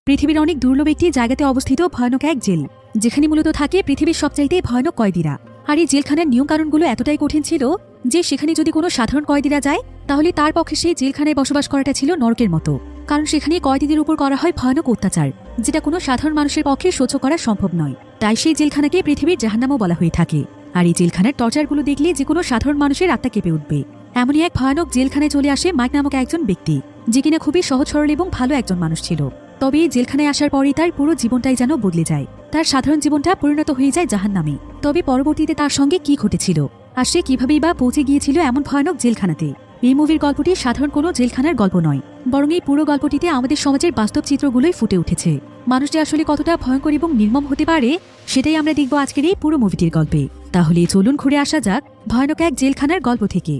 পৃথিবীর অনেক দুর্লভ একটি জায়গাতে অবস্থিত ভয়ানক এক জেল, যেখানে মূলত থাকে পৃথিবীর সবচাইতে ভয়ানক কয়েদিরা। আর এই জেলখানার নিয়মকানুনগুলো এতটাই কঠিন ছিল যে সেখানে যদি কোনো সাধারণ কয়েদিরা যায় তাহলে তার পক্ষে সেই জেলখানায় বসবাস করাটা ছিল নরকের মতো। কারণ সেখানে কয়েদিদের উপর করা হয় ভয়ানক অত্যাচার, যেটা কোনো সাধারণ মানুষের পক্ষে সহ্য করা সম্ভব নয়। তাই সেই জেলখানাকে পৃথিবীর জাহান্নামও বলা হয়ে থাকে। আর এই জেলখানার টর্চারগুলো দেখলে যে কোনো সাধারণ মানুষের আত্মা কেঁপে উঠবে। এমনই এক ভয়ানক জেলখানায় চলে আসে মাইক নামক একজন ব্যক্তি, যে কিনা খুবই সহজ সরল এবং ভালো একজন মানুষ ছিল। তবে এই জেলখানায় আসার পরই তার পুরো জীবনটাই যেন বদলে যায়। তার সাধারণ জীবনটা পরিণত হয়ে যায় জাহান্নামে। তবে পরবর্তীতে তার সঙ্গে কি ঘটেছিল আর সে কিভাবেই বা পৌঁছে গিয়েছিল এমন ভয়ানক জেলখানাতে, এই মুভির গল্পটি সাধারণ কোনো জেলখানার গল্প নয়, বরং এই পুরো গল্পটিতে আমাদের সমাজের বাস্তব চিত্রগুলোই ফুটে উঠেছে। মানুষটি আসলে কতটা ভয়ঙ্কর এবং নির্মম হতে পারে সেটাই আমরা দেখব আজকের এই পুরো মুভিটির গল্পে। তাহলে চলুন ঘুরে আসা যাক ভয়ানক এক জেলখানার গল্প থেকে।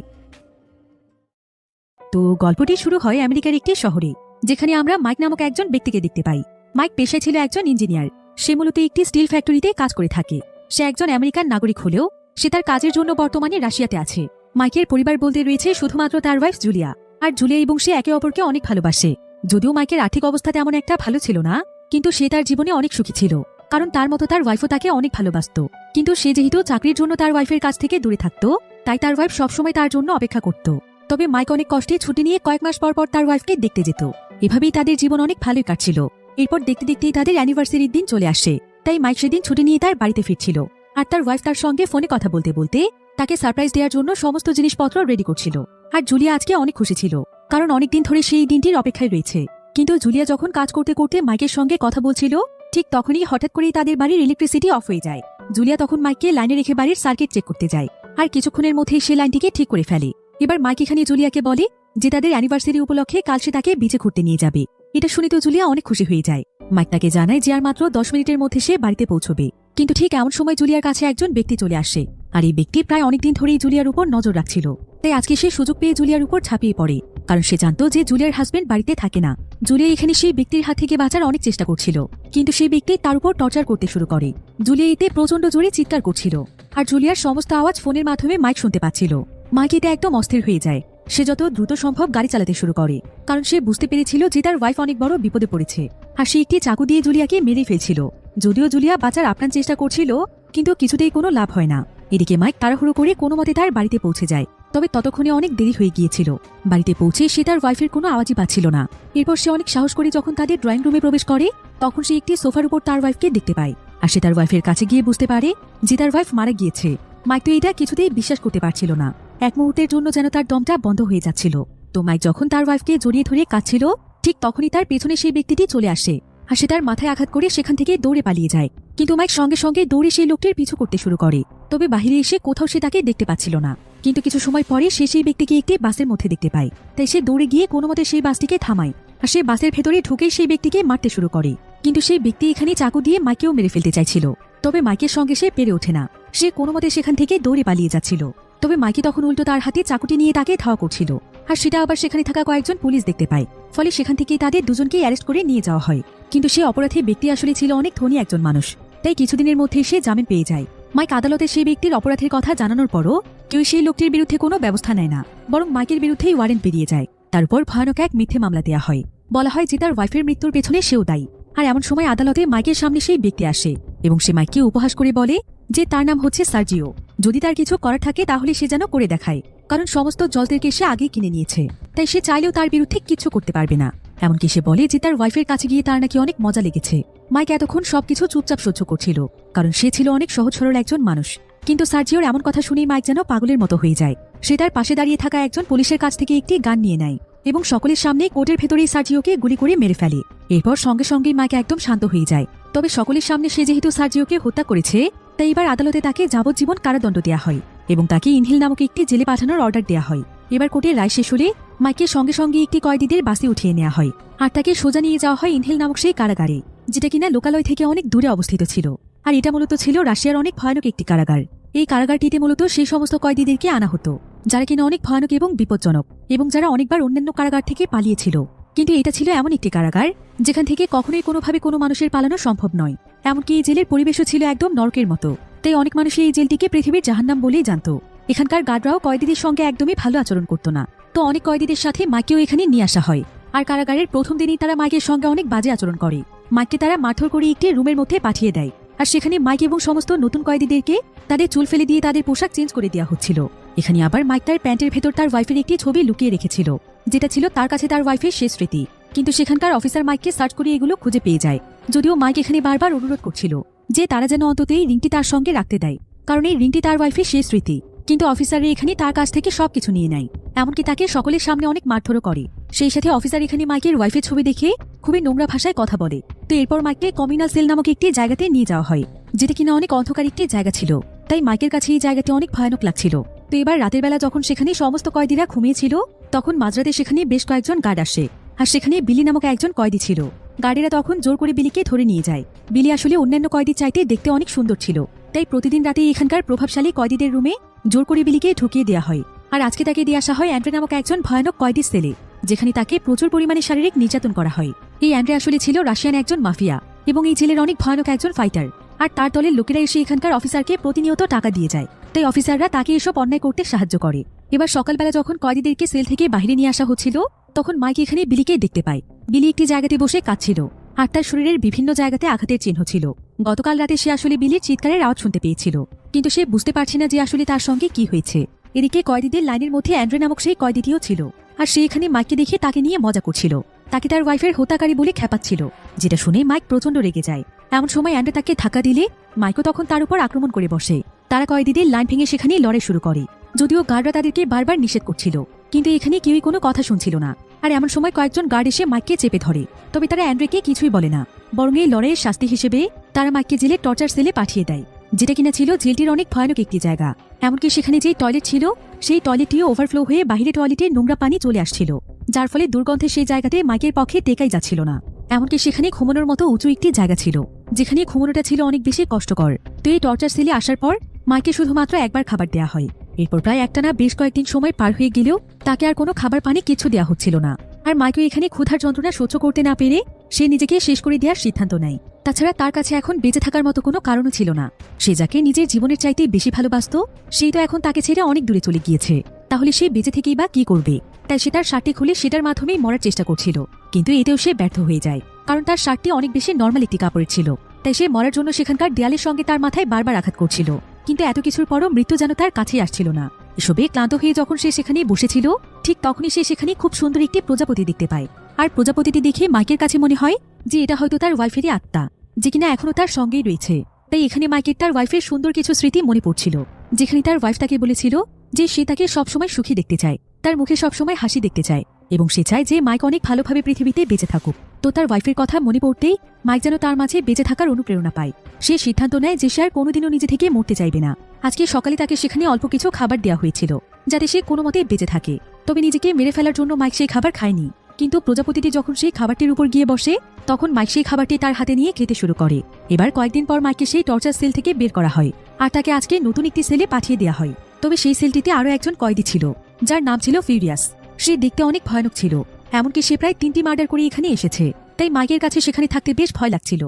তো গল্পটি শুরু হয় আমেরিকার একটি শহরে, যেখানে আমরা মাইক নামক একজন ব্যক্তিকে দেখতে পাই। মাইক পেশায় ছিল একজন ইঞ্জিনিয়ার। সে মূলত একটি স্টিল ফ্যাক্টরিতে কাজ করে থাকে। সে একজন আমেরিকান নাগরিক হলেও সে তার কাজের জন্য বর্তমানে রাশিয়াতে আছে। মাইকের পরিবার বলতে রয়েছে শুধুমাত্র তার ওয়াইফ জুলিয়া। আর জুলিয়া এবং সে একে অপরকে অনেক ভালোবাসে। যদিও মাইকের আর্থিক অবস্থা তেমন একটা ভালো ছিল না, কিন্তু সে তার জীবনে অনেক সুখী ছিল, কারণ তার মতো তার ওয়াইফও তাকে অনেক ভালোবাসত। কিন্তু সে যেহেতু চাকরির জন্য তার ওয়াইফের কাছ থেকে দূরে থাকতো, তাই তার ওয়াইফ সবসময় তার জন্য অপেক্ষা করত। তবে মাইক অনেক কষ্টে ছুটি নিয়ে কয়েক মাস পর পর তার ওয়াইফকে দেখতে যেত। এভাবেই তাদের জীবন অনেক ভালোই কাটছিল। এরপর দেখতে দেখতেই তাদের অ্যানিভার্সারির দিন চলে আসে। তাই মাইক সেদিন ছুটি নিয়ে তার বাড়িতে ফিরছিল। আর তার ওয়াইফ তার সঙ্গে ফোনে কথা বলতে বলতে তাকে সারপ্রাইজ দেওয়ার জন্য সমস্ত জিনিসপত্র রেডি করছিল। আর জুলিয়া আজকে অনেক খুশি ছিল, কারণ অনেকদিন ধরে সেই দিনটির অপেক্ষায় রয়েছে। কিন্তু জুলিয়া যখন কাজ করতে করতে মাইকের সঙ্গে কথা বলছিল, ঠিক তখনই হঠাৎ করেই তাদের বাড়ির ইলেকট্রিসিটি অফ হয়ে যায়। জুলিয়া তখন মাইককে লাইনে রেখে বাড়ির সার্কিট চেক করতে যায়। আর কিছুক্ষণের মধ্যেই সে লাইনটিকে ঠিক করে ফেলে। এবার মাইক এখানে জুলিয়াকে বলে যে তাদের অ্যানিভার্সারি উপলক্ষে কাল সে তাকে বিচে ঘুরতে নিয়ে যাবে। এটা শুনে তো জুলিয়া অনেক খুশি হয়ে যায়। মাইক তাকে জানায় যে আর মাত্র 10 মিনিটের মধ্যে সে বাড়িতে পৌঁছবে। কিন্তু ঠিক এমন সময় জুলিয়ার কাছে একজন ব্যক্তি চলে আসে। আর এই ব্যক্তি প্রায় অনেকদিন ধরেই জুলিয়ার উপর নজর রাখছিল। তাই আজকে সে সুযোগ পেয়ে জুলিয়ার উপর ঝাঁপিয়ে পড়ে, কারণ সে জানত যে জুলিয়ার হাজবেন্ড বাড়িতে থাকে না। জুলিয়া এখানে সেই ব্যক্তির হাত থেকে বাঁচার অনেক চেষ্টা করছিল, কিন্তু সেই ব্যক্তি তার উপর টর্চার করতে শুরু করে। জুলিয়া এতে প্রচন্ড জোরে চিৎকার করছিল। আর জুলিয়ার সমস্ত আওয়াজ ফোনের মাধ্যমে মাইক শুনতে পাচ্ছিল। মাইক এতে একদম অস্থির হয়ে যায়। সে যত দ্রুত সম্ভব গাড়ি চালাতে শুরু করে, কারণ সে বুঝতে পেরেছিল যে তার ওয়াইফ অনেক বড় বিপদে পড়েছে। আর সে একটি চাকু দিয়ে জুলিয়াকে মেরে ফেলছিল। যদিও জুলিয়া বাঁচার আপ্রাণ চেষ্টা করছিল, কিন্তু কিছুতেই কোনো লাভ হয় না। এদিকে মাইক তাড়াহুড়ো করে কোনো মতে তার বাড়িতে পৌঁছে যায়। তবে ততক্ষণে অনেক দেরি হয়ে গিয়েছিল। বাড়িতে পৌঁছে সে তার ওয়াইফের কোনো আওয়াজই পাচ্ছিল না। এরপর সে অনেক সাহস করে যখন তাদের ড্রয়িং রুমে প্রবেশ করে, তখন সে একটি সোফার উপর তার ওয়াইফকে দেখতে পায়। আর সে তার ওয়াইফের কাছে গিয়ে বুঝতে পারে যে তার ওয়াইফ মারা গিয়েছে। মাইক তো এটা কিছুতেই বিশ্বাস করতে পারছিল না। এক মুহূর্তের জন্য যেন তার দমটা বন্ধ হয়ে যাচ্ছিল। তো মাইক যখন তার ওয়াইফকে জড়িয়ে ধরে কাঁদছিল, ঠিক তখনই তার পেছনে সেই ব্যক্তিটি চলে আসে। আর সে তার মাথায় আঘাত করে সেখান থেকে দৌড়ে পালিয়ে যায়। কিন্তু মাইক সঙ্গে সঙ্গে দৌড়ে সেই লোকটির পিছু করতে শুরু করে। তবে বাহিরে এসে কোথাও সে তাকে দেখতে পাচ্ছিল না। কিন্তু কিছু সময় পরে সে সেই ব্যক্তিকে একটি বাসের মধ্যে দেখতে পায়। তাই সে দৌড়ে গিয়ে কোনো মতে সেই বাসটিকে থামায়। আর সে বাসের ভেতরে ঢুকেই সেই ব্যক্তিকে মারতে শুরু করে। কিন্তু সেই ব্যক্তি এখানে চাকু দিয়ে মাইকেও মেরে ফেলতে চাইছিল। তবে মাইকের সঙ্গে সে পেরে ওঠে না। সে কোনো মতে সেখান থেকে দৌড়ে পালিয়ে যাচ্ছিল। তবে মাইকে তখন উল্টো তার হাতে চাকুটি নিয়ে তাকে ধাওয়া করছিল। আর সেটা আবার সেখানে থাকা কয়েকজন পুলিশ দেখতে পায়। ফলে সেখান থেকে তাদের দুজনকে অ্যারেস্ট করে নিয়ে যাওয়া হয়। কিন্তু সে অপরাধী ব্যক্তি আসলে ছিল অনেক ধনী একজন মানুষ। তাই কিছুদিনের মধ্যে সে জামিন পেয়ে যায়। মাইক আদালতে সেই ব্যক্তির অপরাধের কথা জানানোর পরও কেউ সেই লোকটির বিরুদ্ধে কোনো ব্যবস্থা নেয় না, বরং মাইকের বিরুদ্ধেই ওয়ারেন্ট বেরিয়ে যায়। তার উপর ভয়ানক এক মিথ্যে মামলা দেওয়া হয়। বলা হয় যে তার ওয়াইফের মৃত্যুর পেছনে সেও দায়ী। আর এমন সময় আদালতে মাইকের সামনে সেই ব্যক্তি আসে এবং সে মাইককে উপহাস করে বলে যে তার নাম হচ্ছে সার্জিও। যদি তার কিছু করার থাকে তাহলে সে যেন করে দেখায়, কারণ সমস্ত জলদেরকে সে আগেই কিনে নিয়েছে। তাই সে চাইলেও তার বিরুদ্ধে কিছু করতে পারবে না। এমনকি সে বলে যে তার ওয়াইফের কাছে গিয়ে তার নাকি অনেক মজা লেগেছে। মাইক এতক্ষণ সবকিছু চুপচাপ সহ্য করছিল, কারণ সে ছিল অনেক সহজ সরল একজন মানুষ। কিন্তু সার্জিওর এমন কথা শুনেই মাইক যেন পাগলের মতো হয়ে যায়। সে তার পাশে দাঁড়িয়ে থাকা একজন পুলিশের কাছ থেকে একটি গান নিয়ে নেয় এবং সকলের সামনে কোর্টের ভেতরেই সার্জিওকে গুলি করে মেরে ফেলে। এরপর সঙ্গে সঙ্গেই মাইক একদম শান্ত হয়ে যায়। তবে সকলের সামনে সে যেহেতু সার্জিওকে হত্যা করেছে, তাই এবার আদালতে তাকে যাবজ্জীবন কারাদণ্ড দেওয়া হয় এবং তাকে ইনহিল নামক একটি জেলে পাঠানোর অর্ডার দেওয়া হয়। এবার কোর্টের রায় শেষ হলে মাইকের সঙ্গে সঙ্গে একটি কয়েদিদের বাসে উঠিয়ে নেওয়া হয়। আর তাকে সোজা নিয়ে যাওয়া হয় ইনহিল নামক সেই কারাগারে, যেটা কিনা লোকালয় থেকে অনেক দূরে অবস্থিত ছিল। আর এটা মূলত ছিল রাশিয়ার অনেক ভয়ানক একটি কারাগার। এই কারাগারটিতে মূলত সেই সমস্ত কয়েদিদেরকে আনা হতো যারা কিনা অনেক ভয়ানক এবং বিপজ্জনক, এবং যারা অনেকবার অন্যান্য কারাগার থেকে পালিয়েছিল। কিন্তু এটা ছিল এমন একটি কারাগার যেখান থেকে কখনোই কোনোভাবে কোনো মানুষের পালানো সম্ভব নয়। এমনকি এই জেলের পরিবেশও ছিল একদম নরকের মতো। তাই অনেক মানুষই এই জেলটিকে পৃথিবীর জাহান্নাম বলেই জানত। এখানকার গার্ডরাও কয়েদিদের সঙ্গে একদমই ভালো আচরণ করত না। তো অনেক কয়েদিদের সাথে মাইকেও এখানে নিয়ে আসা হয়। আর কারাগারের প্রথম দিনই তারা মাইকের সঙ্গে অনেক বাজে আচরণ করে। মাইককে তারা মারধর করে একটি রুমের মধ্যে পাঠিয়ে দেয়, আর সেখানে মাইক এবং সমস্ত নতুন কয়েদিদেরকে তাদের চুল ফেলে দিয়ে তাদের পোশাক চেঞ্জ করে দেওয়া হচ্ছিল। এখানে আবার মাইক তার প্যান্টের ভেতর তার ওয়াইফের একটি ছবি লুকিয়ে রেখেছিল, যেটা ছিল তার কাছে তার ওয়াইফের শেষ স্মৃতি। কিন্তু সেখানকার অফিসার মাইককে সার্চ করে এগুলো খুঁজে পেয়ে যায়, যদিও মাইক এখানে বারবার অনুরোধ করছিল যে তারা যেন অন্তত এই রিংটি তার সঙ্গে রাখতে দেয়, কারণ এই রিংটি তার ওয়াইফের শেষ স্মৃতি। কিন্তু অফিসাররা এখানে তার কাছ থেকে সবকিছু নিয়ে নেয়, এমনকি তাকে সকলের সামনে অনেক মারধরও করে। সেই সাথে অফিসার এখানে মাইকের ওয়াইফের ছবি দেখে খুবই নোংরা ভাষায় কথা বলে। তো এরপর মাইককে কমিউনাল সেল নামক একটি জায়গাতে নিয়ে যাওয়া হয়, যেটা কিনা অনেক অন্ধকার একটি জায়গা ছিল। তাই মাইকের কাছে এই জায়গাটি অনেক ভয়ানক লাগছিল। তো এবার রাতের বেলা যখন সেখানে সমস্ত কয়েদিরা ঘুমিয়েছিল, তখন মাঝরাতে সেখানে বেশ কয়েকজন গার্ড আসে, আর সেখানে বিলি নামক একজন কয়েদি ছিল। গার্ডেরা তখন জোর করে বিলিকে ধরে নিয়ে যায়। বিলি আসলে অন্যান্য কয়েদির চাইতে দেখতে অনেক সুন্দর ছিল, তাই প্রতিদিন রাতে এখানকার প্রভাবশালী কয়েদিদের রুমে জোর করে বিলিকে ঢুকিয়ে দেওয়া হয়। আর আজকে তাকে দিয়ে আসা হয় অ্যান্ড্রে নামক একজন ভয়ানক কয়েদির সেলে, যেখানে তাকে প্রচুর পরিমাণে শারীরিক নির্যাতন করা হয়। এই অ্যান্ড্রে আসলে ছিল রাশিয়ান একজন মাফিয়া এবং এই জেলের অনেক ভয়ানক একজন ফাইটার, আর তার দলের লোকেরা এসে এখানকার অফিসারকে প্রতিনিয়ত টাকা দিয়ে যায়। তাই অফিসাররা তাকে এসব অন্যায় করতে সাহায্য করে। এবার সকালবেলা যখন কয়েদিদেরকে সেল থেকে বাইরে নিয়ে আসা হচ্ছিল, তখন মাইক এখানে বিলিকে দেখতে পায়। বিলি একটি জায়গাতে বসে কাঁদছিল, আর তার শরীরের বিভিন্ন জায়গাতে আঘাতের চিহ্ন ছিল। গতকাল রাতে সে আসলে বিলির চিৎকারের আওয়াজ শুনতে পেয়েছিল, কিন্তু সে বুঝতে পারছে না যে আসলে তার সঙ্গে কি হয়েছে। এদিকে কয়েদিদের লাইনের মধ্যে অ্যান্ড্রে নামক সেই কয়েদিটিও ছিল, আর সে এখানে মাইককে দেখে তাকে নিয়ে মজা করছিল, তাকে তার ওয়াইফের হত্যাকারী বলে খেপাচ্ছিল, যেটা শুনে মাইক প্রচন্ড রেগে যায়। এমন সময় অ্যান্ড্রে তাকে ধাক্কা দিলে মাইকও তখন তার উপর আক্রমণ করে বসে। তারা কয়েদিদের লাইন ভেঙে সেখানে লড়াই শুরু করে, যদিও গার্ডরা তাদেরকে বারবার নিষেধ করছিল, কিন্তু এখানে কেউই কোনো কথা শুনছিল না। আর এমন সময় কয়েকজন গার্ড এসে মাইককে চেপে ধরে, তবে তারা অ্যান্ড্রেকে কিছুই বলে না, বরং এই লড়াইয়ের শাস্তি হিসেবে তারা মাইককে জেলে টর্চার সেলে পাঠিয়ে দেয়, যেটা কিনা ছিল জেলটির অনেক ভয়ানক একটি জায়গা। এমনকি সেখানে যে টয়লেট ছিল, সেই টয়লেটটিও ওভারফ্লো হয়ে বাইরে টয়লেটে নোংরা পানি চলে আসছিল, যার ফলে দুর্গন্ধে সেই জায়গাতে মাইকের পক্ষে টেকাই যাচ্ছিল না। এমনকি সেখানে ঘুমানোর মতো উঁচু একটি জায়গা ছিল, যেখানে ঘুমানোটা ছিল অনেক বেশি কষ্টকর। তো এই টর্চার সেলে আসার পর মাইকে শুধুমাত্র একবার খাবার দেওয়া হয়। এরপর প্রায় একটানা বেশ কয়েকদিন সময় পার হয়ে গেলেও তাকে আর কোনো খাবার পানি কিছু দেওয়া হচ্ছিল না। আর মাইকে এখানে ক্ষুধার যন্ত্রণা সহ্য করতে না পেরে সে নিজেকে শেষ করে দেওয়ার সিদ্ধান্ত নেয়। তাছাড়া তার কাছে এখন বেঁচে থাকার মতো কোনো কারণও ছিল না। সে যাকে নিজের জীবনের চাইতে বেশি ভালোবাসত, সেই তো এখন তাকে ছেড়ে অনেক দূরে চলে গিয়েছে। তাহলে সে বেঁচে থেকেই বা কি করবে? তাই সে তার শার্টটি খুলে সেটার মাধ্যমেই মরার চেষ্টা করছিল, কিন্তু এতেও সে ব্যর্থ হয়ে যায়, কারণ তার শার্টটি অনেক বেশি নর্মাল একটি কাপড়ের ছিল। তাই সে মরার জন্য সেখানকার দেয়ালের সঙ্গে তার মাথায় বারবার আঘাত করছিল, কিন্তু এত কিছুর পরও মৃত্যু যেন তার কাছেই আসছিল না। এসবে ক্লান্ত হয়ে যখন সে সেখানে বসেছিল, ঠিক তখনই সে সেখানে খুব সুন্দর একটি প্রজাপতি দেখতে পায়। আর প্রজাপতিটি দেখে মাইকের কাছে মনে হয় যে এটা হয়তো তার ওয়াইফেরই আত্মা, যে কিনা এখনো তার সঙ্গেই রয়েছে। তাই এখানে মাইকের তার ওয়াইফের সুন্দর কিছু স্মৃতি মনে পড়ছিল, যেখানে তার ওয়াইফ তাকে বলেছিল যে সে তাকে সবসময় সুখী দেখতে চায়, তার মুখে সবসময় হাসি দেখতে চায়, এবং সে চায় যে মাইক অনেক ভালোভাবে পৃথিবীতে বেঁচে থাকুক। তো তার ওয়াইফের কথা মনে পড়তেই মাইক যেন তার মাঝে বেঁচে থাকার অনুপ্রেরণা পায়। সে সিদ্ধান্ত নেয় যে সে আর কোনোদিনও নিজে থেকে মরতে চাইবে না। আজকে সকালে তাকে সেখানে অল্প কিছু খাবার দেওয়া হয়েছিল, যাতে সে কোনো মতে বেঁচে থাকে। তবে নিজেকে মেরে ফেলার জন্য মাইক সেই খাবার খায়নি, কিন্তু প্রজাপতিটি যখন সেই খাবারটির উপর গিয়ে বসে, তখন মাইক সেই খাবারটি তার হাতে নিয়ে খেতে শুরু করে। এবার কয়েকদিন পর মাইককে সেই টর্চার সেল থেকে বের করা হয়, আর তাকে আজকে নতুন একটি সেলে পাঠিয়ে দেওয়া হয়। তবে সেই সেলটিতে আরও একজন কয়েদি ছিল, যার নাম ছিল ফিউরিয়াস। সে দেখতে অনেক ভয়ানক ছিল, এমনকি সে প্রায় 3টি মার্ডার করে এখানে এসেছে। তাই মাইকের কাছে সেখানে থাকতে বেশ ভয় লাগছিল।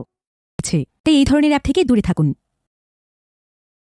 তাই এই ধরনের অ্যাপ থেকে দূরে থাকুন।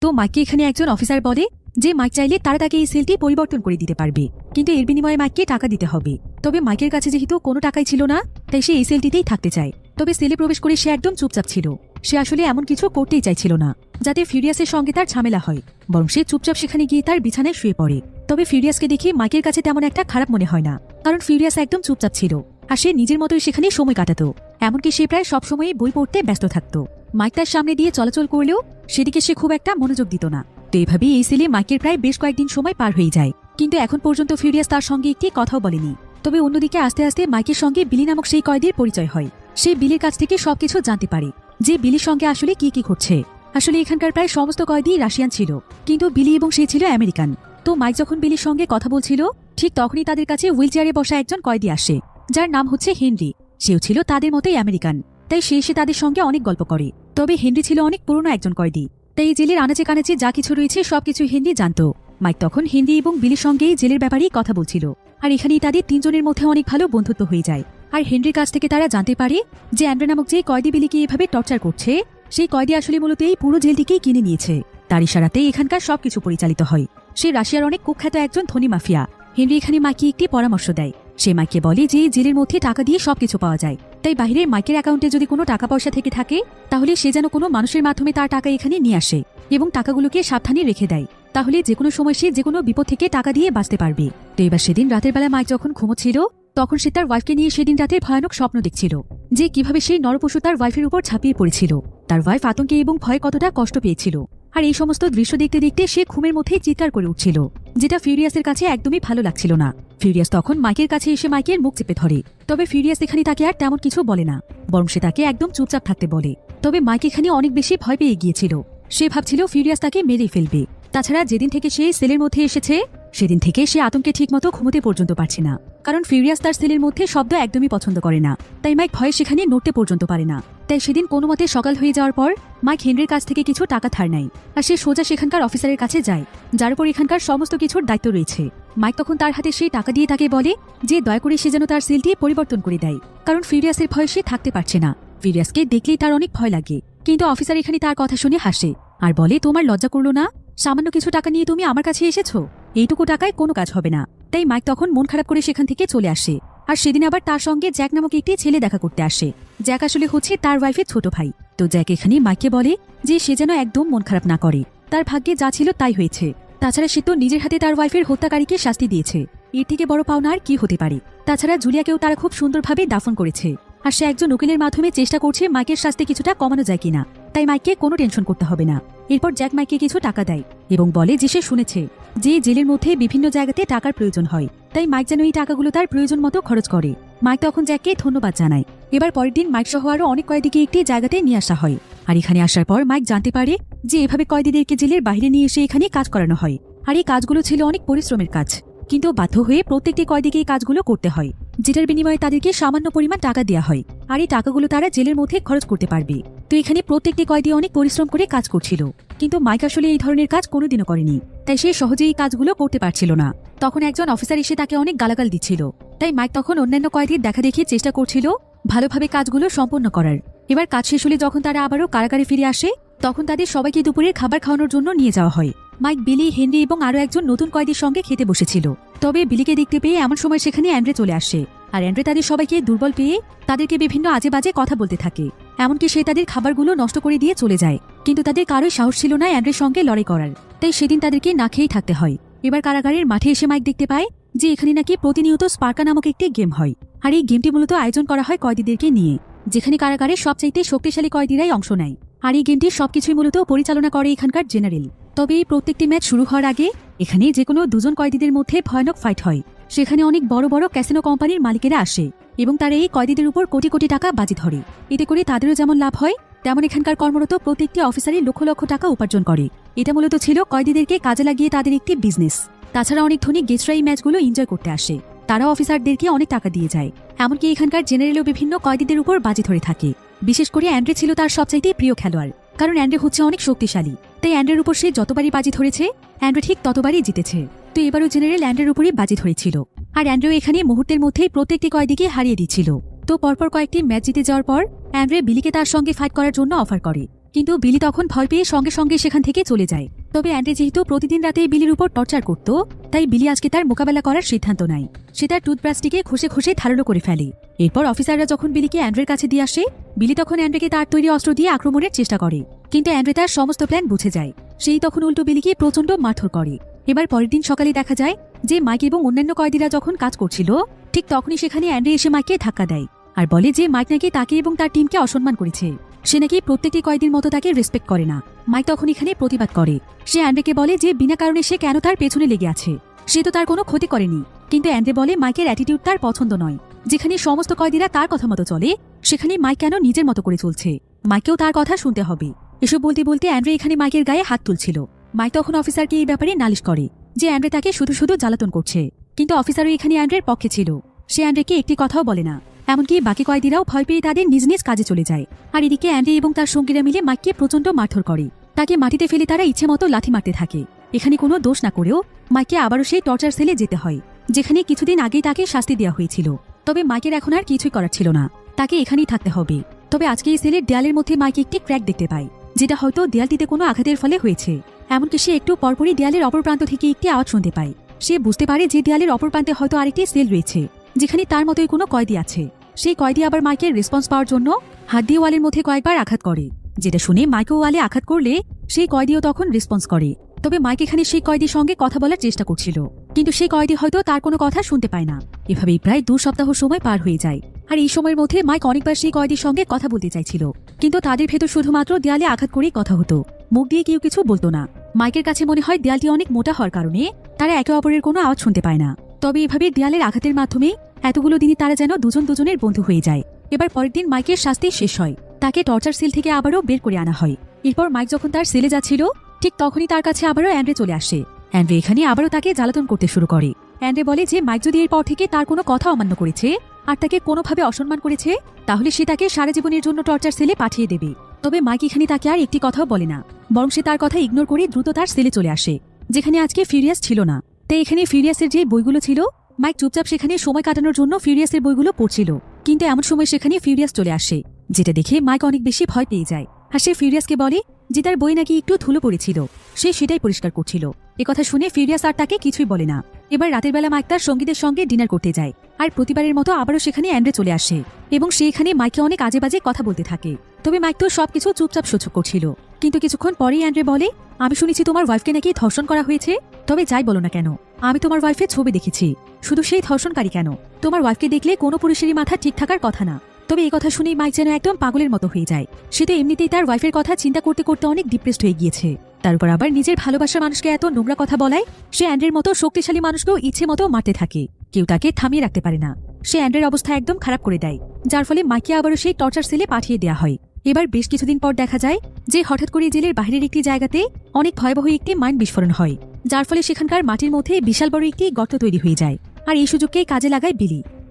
তো মাইককে এখানে একজন অফিসার বলে যে মাইক চাইলে তারা তাকে এই সেলটি পরিবর্তন করে দিতে পারবে, কিন্তু এর বিনিময়ে মাইককে টাকা দিতে হবে। তবে মাইকের কাছে যেহেতু কোনো টাকাই ছিল না, তাই সে এই সেলটিতেই থাকতে চায়। তবে সেলে প্রবেশ করে সে একদম চুপচাপ ছিল। সে আসলে এমন কিছু করতেই চাইছিল না যাতে ফিউরিয়াসের সঙ্গে তার ঝামেলা হয়, বরং সে চুপচাপ সেখানে গিয়ে তার বিছানায় শুয়ে পড়ে। তবে ফিউরিয়াসকে দেখে মাইকের কাছে তেমন একটা খারাপ মনে হয় না, কারণ ফিউরিয়াস একদম চুপচাপ ছিল, আর সে নিজের মতোই সেখানে সময় কাটাতো। এমনকি সে প্রায় সবসময়ই বই পড়তে ব্যস্ত থাকত। মাইক তার সামনে দিয়ে চলাচল করলেও সেদিকে সে খুব একটা মনোযোগ দিত না। তো এভাবেই এই সেলে মাইকের প্রায় বেশ কয়েকদিন সময় পার হয়ে যায়, কিন্তু এখন পর্যন্ত ফিউরিয়াস তার সঙ্গে একটি কথাও বলেনি। তবে অন্যদিকে আস্তে আস্তে মাইকের সঙ্গে বিলি নামক সেই কয়েদির পরিচয় হয়। সে বিলির কাছ থেকে সবকিছু জানতে পারে যে বিলির সঙ্গে আসলে কি কি ঘটছে। আসলে এখানকার প্রায় সমস্ত কয়েদি রাশিয়ান ছিল, কিন্তু বিলি এবং সে ছিল আমেরিকান। তো মাইক যখন বিলির সঙ্গে কথা বলছিল, ঠিক তখনই তাদের কাছে হুইল চেয়ারে বসা একজন কয়েদি আসে, যার নাম হচ্ছে হেনরি। সেও ছিল তাদের মতোই আমেরিকান, তাই সে এসে তাদের সঙ্গে অনেক গল্প করে। তবে হেনরি ছিল অনেক পুরনো একজন কয়েদি, তাই এই জেলের আনাচে কানাচে যা কিছু রয়েছে সবকিছু হেনরি জানত। মাইক তখন হেনরি এবং বিলির সঙ্গে জেলের ব্যাপারেই কথা বলছিল, আর এখানেই তাদের 3 জনের মধ্যে অনেক ভালো বন্ধুত্ব হয়ে যায়। আর হেনরির কাছ থেকে তারা জানতে পারে যে অ্যান্ড্রে নামক যে কয়েদি বিলিকে এভাবে টর্চার করছে, সেই কয়েদি আসলে মূলত এই পুরো জেলটিকেই কিনে নিয়েছে। তার ইশারাতেই এখানকার সবকিছু পরিচালিত হয়। সে রাশিয়ার অনেক কুখ্যাত একজন ধনী মাফিয়া। হেনরি এখানে মাইকে একটি পরামর্শ দেয়। সে মাইককে বলে যে জেলের মধ্যে টাকা দিয়ে সবকিছু পাওয়া যায়, তাই বাইরের মাইকের অ্যাকাউন্টে যদি কোনো টাকা পয়সা থেকে থাকে তাহলে সে যেন কোনো মানুষের মাধ্যমে তার টাকা এখানে নিয়ে আসে এবং টাকাগুলোকে সাবধানে রেখে দেয়, তাহলে যে কোনো সময় সে যে কোনো বিপদ থেকে টাকা দিয়ে বাঁচতে পারবে। তো এবার সেদিন রাতের বেলা মাইক যখন ঘুমোচ্ছিল তখন সে তার ওয়াইফকে নিয়ে সেদিন রাতে ভয়ানক স্বপ্ন দেখছিল, যে কিভাবে সেই নরপশু তার ওয়াইফের উপর ঝাঁপিয়ে পড়েছিল। তার ওয়াইফ আতঙ্কে এবং ভয়ে কতটা কষ্ট পেয়েছিল, আর এই সমস্ত দৃশ্য দেখতে দেখতে সে ঘুমের মধ্যেই চিৎকার করে উঠছিল, যেটা ফিউরিয়াসের কাছে একদমই ভালো লাগছিল না। ফিউরিয়াস তখন মাইকের কাছে এসে মাইকের মুখ চেপে ধরে, তবে ফিউরিয়াস এখানে তাকে আর তেমন কিছু বলে না, বরং সে তাকে একদম চুপচাপ থাকতে বলে। তবে মাইক এখানে অনেক বেশি ভয় পেয়ে গিয়েছিল, সে ভাবছিল ফিউরিয়াস তাকে মেরেই ফেলবে। তাছাড়া যেদিন থেকে সে সেলের মধ্যে এসেছে সেদিন থেকে সে আতঙ্কে ঠিকমতো ঘুমোতে পর্যন্ত পারছে না, কারণ ফিউরিয়াস তার সেলের মধ্যে শব্দ একদমই পছন্দ করে না, তাই মাইক ভয়ে সেখানে নড়তে পর্যন্ত পারে না। তাই সেদিন কোনো মতে সকাল হয়ে যাওয়ার পর মাইক হেনরির কাছ থেকে কিছু টাকা ধার নেয়, আর সে সোজা সেখানকার অফিসারের কাছে যায়, যার উপর এখানকার সমস্ত কিছুর দায়িত্ব রয়েছে। মাইক তখন তার হাতে সেই টাকা দিয়ে তাকে বলে যে দয়া করে সে যেন তার সেলটি পরিবর্তন করে দেয়, কারণ ফিউরিয়াসের ভয়ে সে থাকতে পারছে না। ফিউরিয়াসকে দেখলেই তার অনেক ভয় লাগে, কিন্তু অফিসার এখানে তার কথা শুনে হাসে আর বলে, তোমার লজ্জা করলো না? সামান্য কিছু টাকা নিয়ে তুমি আমার কাছে এসেছো, এইটুকু টাকায় কোনো কাজ হবে না। তাই মাইক তখন মন খারাপ করে সেখান থেকে চলে আসে, আর সেদিন আবার তার সঙ্গে জ্যাক নামক একটি ছেলে দেখা করতে আসে। জ্যাক আসলে হচ্ছে তার ওয়াইফের ছোট ভাই। তো জ্যাক এখানে মাইককে বলে যে সে যেন একদম মন খারাপ না করে, তার ভাগ্যে যা ছিল তাই হয়েছে। তাছাড়া সে তো নিজের হাতে তার ওয়াইফের হত্যাকারীকে শাস্তি দিয়েছে, এর থেকে বড় পাওনা আর কি হতে পারে। তাছাড়া জুলিয়াকেও তারা খুব সুন্দরভাবে দাফন করেছে, আর সে একজন উকিলের মাধ্যমে চেষ্টা করছে মাইকের শাস্তি কিছুটা কমানো যায় কিনা, তাই মাইককে কোনো টেনশন করতে হবে না। এরপর জ্যাক মাইককে কিছু টাকা দেয় এবং বলে যে সে শুনেছে যে জেলের মধ্যে বিভিন্ন জায়গাতে টাকার প্রয়োজন হয়, তাই মাইক যেন এই টাকাগুলো তার প্রয়োজন মতো খরচ করে। মাইক তখন জ্যাককে ধন্যবাদ জানায়। এবার পরের দিন মাইক সহ আরো অনেক কয়েদিকে একটি জায়গাতে নিয়ে আসা হয়, আর এখানে আসার পর মাইক জানতে পারে যে এভাবে কয়েদিদেরকে জেলের বাইরে নিয়ে এসে এখানে কাজ করানো হয়, আর এই কাজগুলো ছিল অনেক পরিশ্রমের কাজ, কিন্তু বাধ্য হয়ে প্রত্যেকটি কয়েদিকে এই কাজগুলো করতে হয়, যেটার বিনিময়ে তাদেরকে সামান্য পরিমাণ টাকা দেওয়া হয়, আর এই টাকাগুলো তারা জেলের মধ্যে খরচ করতে পারবে। তো এখানে প্রত্যেকটি কয়েদি অনেক পরিশ্রম করে কাজ করছিল, কিন্তু মাইক আসলে এই ধরনের কাজ কোনোদিনও করেনি, তাই সে সহজে এই কাজগুলো করতে পারছিল না। তখন একজন অফিসার এসে তাকে অনেক গালাগাল দিচ্ছিল, তাই মাইক তখন অন্যান্য কয়েদির দেখা দেখিয়ে চেষ্টা করছিল ভালোভাবে কাজগুলো সম্পন্ন করার। এবার কাজ শেষ হলে যখন তারা আবারও কারাগারে ফিরে আসে তখন তাদের সবাইকে দুপুরের খাবার খাওয়ানোর জন্য নিয়ে যাওয়া হয়। মাইক, বিলি, হেনরি এবং আরও একজন নতুন কয়েদির সঙ্গে খেতে বসেছিল, তবে বিলিকে দেখতে পেয়ে এমন সময় সেখানে অ্যান্ড্রে চলে আসে, আর অ্যান্ড্রে তাদের সবাইকে দুর্বল পেয়ে তাদেরকে বিভিন্ন আজে বাজে কথা বলতে থাকে, এমনকি সে তাদের খাবারগুলো নষ্ট করে দিয়ে চলে যায়। কিন্তু তাদের কারোই সাহস ছিল না অ্যান্ড্রের সঙ্গে লড়াই করার, তাই সেদিন তাদেরকে না খেয়েই থাকতে হয়। এবার কারাগারের মাঠে এসে মাইক দেখতে পায় যে এখানে নাকি প্রতিনিয়ত স্পার্কা নামক একটি গেম হয়, আর এই গেমটি মূলত আয়োজন করা হয় কয়েদিদেরকে নিয়ে, যেখানে কারাগারের সবচাইতে শক্তিশালী কয়েদিরাই অংশ নেয়, আর এই গেমটির সবকিছুই মূলত পরিচালনা করে এখানকার জেনারেল। তবে এই প্রত্যেকটি ম্যাচ শুরু হওয়ার আগে এখানে যে কোনো দুজন কয়েদিদের মধ্যে ভয়ানক ফাইট হয়। সেখানে অনেক বড় বড় ক্যাসিনো কোম্পানির মালিকেরা আসে এবং তারা এই কয়েদিদের উপর কোটি কোটি টাকা বাজি ধরে, এতে করে তাদেরও যেমন লাভ হয় তেমন এখানকার কর্মরত প্রত্যেকটি অফিসারই লক্ষ লক্ষ টাকা উপার্জন করে। এটা মূলত ছিল কয়েদিদেরকে কাজে লাগিয়ে তাদের একটি বিজনেস। তাছাড়া অনেক ধনী গেস্টরা এই ম্যাচগুলো এনজয় করতে আসে, তারা অফিসারদেরকে অনেক টাকা দিয়ে যায়, এমনকি এখানকার জেনারেলও বিভিন্ন কয়েদিদের উপর বাজি ধরে থাকে। বিশেষ করে অ্যান্ড্রে ছিল তার সবচাইতে প্রিয় খেলোয়াড়, কারণ অ্যান্ড্রে হচ্ছে অনেক শক্তিশালী, তাই অ্যান্ড্রের উপর সে যতবারই বাজি ধরেছে অ্যান্ড্রে ঠিক ততবারই জিতেছে। তো এবারও জেনারেল অ্যান্ড্রের উপরই বাজি ধরেছিল, আর অ্যান্ড্রেও এখানে মুহূর্তের মধ্যেই প্রত্যেকটি কয়েদিকে হারিয়ে দিচ্ছিল। তো পরপর কয়েকটি ম্যাচ জিতে যাওয়ার পর অ্যান্ড্রে বিলিকে তার সঙ্গে ফাইট করার জন্য অফার করে, কিন্তু বিলি তখন ভয় পেয়ে সঙ্গে সঙ্গে সেখান থেকে চলে যায়। তবে অ্যান্ড্রে যেহেতু প্রতিদিন রাতে বিলির উপর টর্চার করত, তাই বিলি আজকে তার মোকাবেলা করার সিদ্ধান্ত নেয়। সে তার টুথব্রাশটিকে ঘষে ঘষে ধারালো করে ফেলে। এরপর অফিসাররা যখন বিলিকে অ্যান্ড্রের কাছে দিয়ে আসে, বিলি তখন অ্যান্ড্রেকে তার তৈরি অস্ত্র দিয়ে আক্রমণের চেষ্টা করে, কিন্তু অ্যান্ড্রে তার সমস্ত প্ল্যান বুঝে যায়। সেই তখন উল্টো বিলিকে প্রচন্ড মারধর করে। এবার পরের দিন সকালে দেখা যায় যে মাইক এবং অন্যান্য কয়েদিরা যখন কাজ করছিল ঠিক তখনই সেখানে অ্যান্ড্রে এসে মাইককে ধাক্কা দেয় আর বলে যে মাইক নাকি তাকে এবং তার টিমকে অসম্মান করেছে, সে নাকি প্রত্যেকটি কয়েদির মতো তাকে রেসপেক্ট করে না। মাইক তখন এখানে প্রতিবাদ করে, সে অ্যান্ড্রেকে বলে যে বিনা কারণে সে কেন তার পেছনে লেগে আছে, সে তো তার কোনো ক্ষতি করেনি। কিন্তু অ্যান্ড্রে বলে মাইকের অ্যাটিটিউড তার পছন্দ নয়, যেখানে সমস্ত কয়েদিরা তার কথা মতো চলে সেখানে মাইক কেন নিজের মতো করে চলছে, মাইকেও তার কথা শুনতে হবে। এসব বলতে বলতে অ্যান্ড্রে এখানে মাইকের গায়ে হাত তুলছিল। মাইক তখন অফিসারকে এই ব্যাপারে নালিশ করে যে অ্যান্ড্রে তাকে শুধু শুধু জ্বালাতন করছে, কিন্তু অফিসারও এখানে অ্যান্ড্রের পক্ষে ছিল, সে অ্যান্ড্রেকে একটি কথাও বলে না। এমনকি বাকি কয়েদিরাও ভয় পেয়ে তাদের নিজ নিজ কাজে চলে যায়। আর এদিকে অ্যান্ড্রে এবং তার সঙ্গীরা মিলে মাইককে প্রচন্ড মারধর করে, তাকে মাটিতে ফেলে তারা ইচ্ছে মতো লাথি মারতে থাকে। এখানে কোনো দোষ না করেও মাইককে আবারও সেই টর্চার সেলে যেতে হয়, যেখানে কিছুদিন আগেই তাকে শাস্তি দেওয়া হয়েছিল। তবে মাইকের এখন আর কিছুই করার ছিল না, তাকে এখানেই থাকতে হবে। তবে আজকে এই সেলের দেয়ালের মধ্যে মাইক একটি ক্র্যাক দেখতে পায়, যেটা হয়তো দেয়ালটিতে কোনো আঘাতের ফলে হয়েছে। এমনকি সে একটু পরপরই দেয়ালের অপর প্রান্ত থেকে একটি আওয়াজ শুনতে পায়। সে বুঝতে পারে যে দেয়ালের অপর প্রান্তে হয়তো আরেকটি সেল রয়েছে, যেখানে তার মতোই কোনো কয়েদি আছে। সেই কয়েদি আবার মাইকের রেসপন্স পাওয়ার জন্য হাত দিয়ে ওয়ালের মধ্যে কয়েকবার আঘাত করে, যেটা শুনে মাইকও ওয়ালে আঘাত করলে সেই কয়েদিও তখন রেসপন্স করে। তবে মাইক এখানে সেই কয়েদির সঙ্গে কথা বলার চেষ্টা করছিল, কিন্তু সেই কয়েদি হয়তো তার কোনো কথা শুনতে পায় না। এভাবেই প্রায় 2 সপ্তাহ সময় পার হয়ে যায়। আর এই সময়ের মধ্যে মাইক অনেকবার সেই কয়েদির সঙ্গে কথা বলতে চাইছিল, কিন্তু তাদের ভেতর শুধুমাত্র দেয়ালে আঘাত করেই কথা হতো, মুখ দিয়ে কেউ কিছু বলতো না। মাইকের কাছে মনে হয় দেয়ালটি অনেক মোটা হওয়ার কারণে তারা একে অপরের কোনো আওয়াজ শুনতে পায় না। তবে এভাবে দেয়ালের আঘাতের মাধ্যমে এতগুলো দিনই তারা যেন দুজনের বন্ধু হয়ে যায়। এবার পরের দিন মাইকের শাস্তি শেষ হয়, তাকে টর্চার সেল থেকে আবারও বের করে আনা হয়। এরপর মাইক যখন তার সেলে যাচ্ছিল, ঠিক তখনই তার কাছে আবারও অ্যান্ড্রে চলে আসে। অ্যান্ড্রে এখানে আবারও তাকে জ্বালাতন করতে শুরু করে। অ্যান্ড্রে বলে যে মাইক যদি এরপর থেকে তার কোনো কথা অমান্য করেছে আর তাকে কোনোভাবে অসম্মান করেছে, তাহলে সে তাকে সারা জীবনের জন্য টর্চার সেলে পাঠিয়ে দেবে। তবে মাইক এখানে তাকে আর একটি কথাও বলে না, বরং সে তার কথা ইগনোর করে দ্রুত তার সেলে চলে আসে, যেখানে আজকে ফিউরিয়াস ছিল না। তাই এখানে ফিউরিয়াসের যে বইগুলো ছিল, মাইক চুপচাপ সেখানে সময় কাটানোর জন্য ফিউরিয়াসের বইগুলো পড়ছিল। কিন্তু এমন সময় সেখানে ফিউরিয়াস চলে আসে, যেটা দেখে মাইক অনেক বেশি ভয় পেয়ে যায়। আর সে ফিউরিয়াসকে বলে যে তার বই নাকি একটু ধুলো পড়েছিল, সে সেটাই পরিষ্কার করছিল। একথা শুনে ফিউরিয়াস আর তাকে কিছুই বলে না। এবার রাতের বেলা মাইক তার সঙ্গীদের সঙ্গে ডিনার করতে যায়, আর প্রতিবারের মতো আবারও সেখানে অ্যান্ড্রে চলে আসে এবং সে এখানে মাইকে অনেক আজে বাজে কথা বলতে থাকে। তবে মাইক তো সবকিছু চুপচাপ সহ্য করছিল। কিন্তু কিছুক্ষণ পরেই অ্যান্ড্রে বলে, আমি শুনেছি তোমার ওয়াইফকে নাকি ধর্ষণ করা হয়েছে। তবে যাই বলো না কেন, আমি তোমার ওয়াইফের ছবি দেখেছি। শুধু সেই ধর্ষণকারী কেন, তোমার ওয়াইফকে দেখলে কোনো পুরুষেরই মাথা ঠিক থাকার কথা না। তবে এই কথা শুনেই মাইক যেন একদম পাগলের মতো হয়ে যায়। সে তো এমনিতেই তার ওয়াইফের কথা চিন্তা করতে করতে অনেক ডিপ্রেসড হয়ে গিয়েছে, তার উপর আবার নিজের ভালোবাসার মানুষকে এত নোংরা কথা বলায় সে অ্যান্ড্রের মতো শক্তিশালী মানুষকেও ইচ্ছে মতো মারতে থাকে। কেউ তাকে থামিয়ে রাখতে পারে না। সে অ্যান্ড্রের অবস্থা একদম খারাপ করে দেয়, যার ফলে মাইকে আবারও সেই টর্চার সেলে পাঠিয়ে দেওয়া হয়। এবার বেশ কিছুদিন পর দেখা যায় যে হঠাৎ করে জেলের বাইরের একটি জায়গাতে অনেক ভয়াবহ একটি মাইন বিস্ফোরণ হয়, যার ফলে সেখানকার মাটির মধ্যে বিশাল বড় একটি গর্ত তৈরি হয়ে যায়। আর এই সুযোগকেই কাজে লাগায়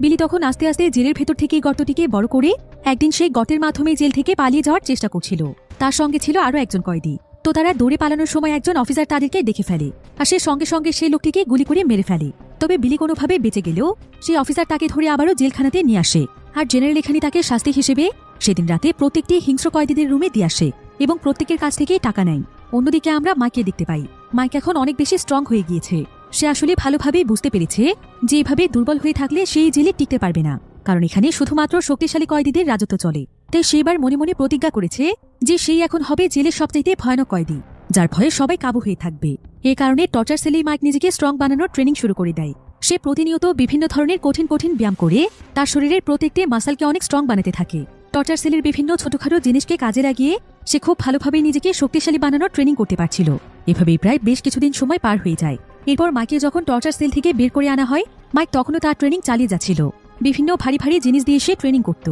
বিলি তখন আস্তে আস্তে জেলের ভেতর থেকে গর্তটিকে বড় করে একদিন সেই গর্তের মাধ্যমে জেল থেকে পালিয়ে যাওয়ার চেষ্টা করছিল। তার সঙ্গে ছিল আরও একজন কয়েদি। তো তারা দৌড়ে পালানোর সময় একজন অফিসার তাদেরকে দেখে ফেলে, আর সে সঙ্গে সঙ্গে সেই লোকটিকে গুলি করে মেরে ফেলে। তবে বিলি কোনোভাবে বেঁচে গেলেও সেই অফিসার তাকে ধরে আবারও জেলখানাতে নিয়ে আসে। আর জেনারেল এখানে তাকে শাস্তি হিসেবে সেদিন রাতে প্রত্যেকটি হিংস্র কয়েদিদের রুমে দিয়ে আসে এবং প্রত্যেকের কাছ থেকে টাকা নেয়। অন্যদিকে আমরা মাইকে দেখতে পাই, মাইক এখন অনেক বেশি স্ট্রং হয়ে গিয়েছে। সে আসলে ভালোভাবেই বুঝতে পেরেছে যে এভাবে দুর্বল হয়ে থাকলে সেই জেলে টিকতে পারবে না, কারণ এখানে শুধুমাত্র শক্তিশালী কয়েদিদের রাজত্ব চলে। তাই সেবার মনে মনে প্রতিজ্ঞা করেছে যে সেই এখন হবে জেলের সবচাইতে ভয়ানক কয়েদি, যার ভয়ে সবাই কাবু হয়ে থাকবে। এ কারণে টর্চার সেলেই মাইক নিজেকে স্ট্রং বানানোর ট্রেনিং শুরু করে দেয়। সে প্রতিনিয়ত বিভিন্ন ধরনের কঠিন কঠিন ব্যায়াম করে তার শরীরের প্রত্যেকটি মাসলকে অনেক স্ট্রং বানাতে থাকে। টর্চার সেলের বিভিন্ন ছোটখাটো জিনিসকে কাজে লাগিয়ে সে খুব ভালোভাবে নিজেকে শক্তিশালী বানানোর ট্রেনিং করতে পারছিল। এভাবেই প্রায় বেশ কিছুদিন সময় পার হয়ে যায়। এরপর মাইকে যখন টর্চার সেল থেকে বের করে আনা হয়, মাইক তখনও তার ট্রেনিং চালিয়ে যাচ্ছিল। বিভিন্ন ভারী ভারী জিনিস দিয়ে সে ট্রেনিং করত।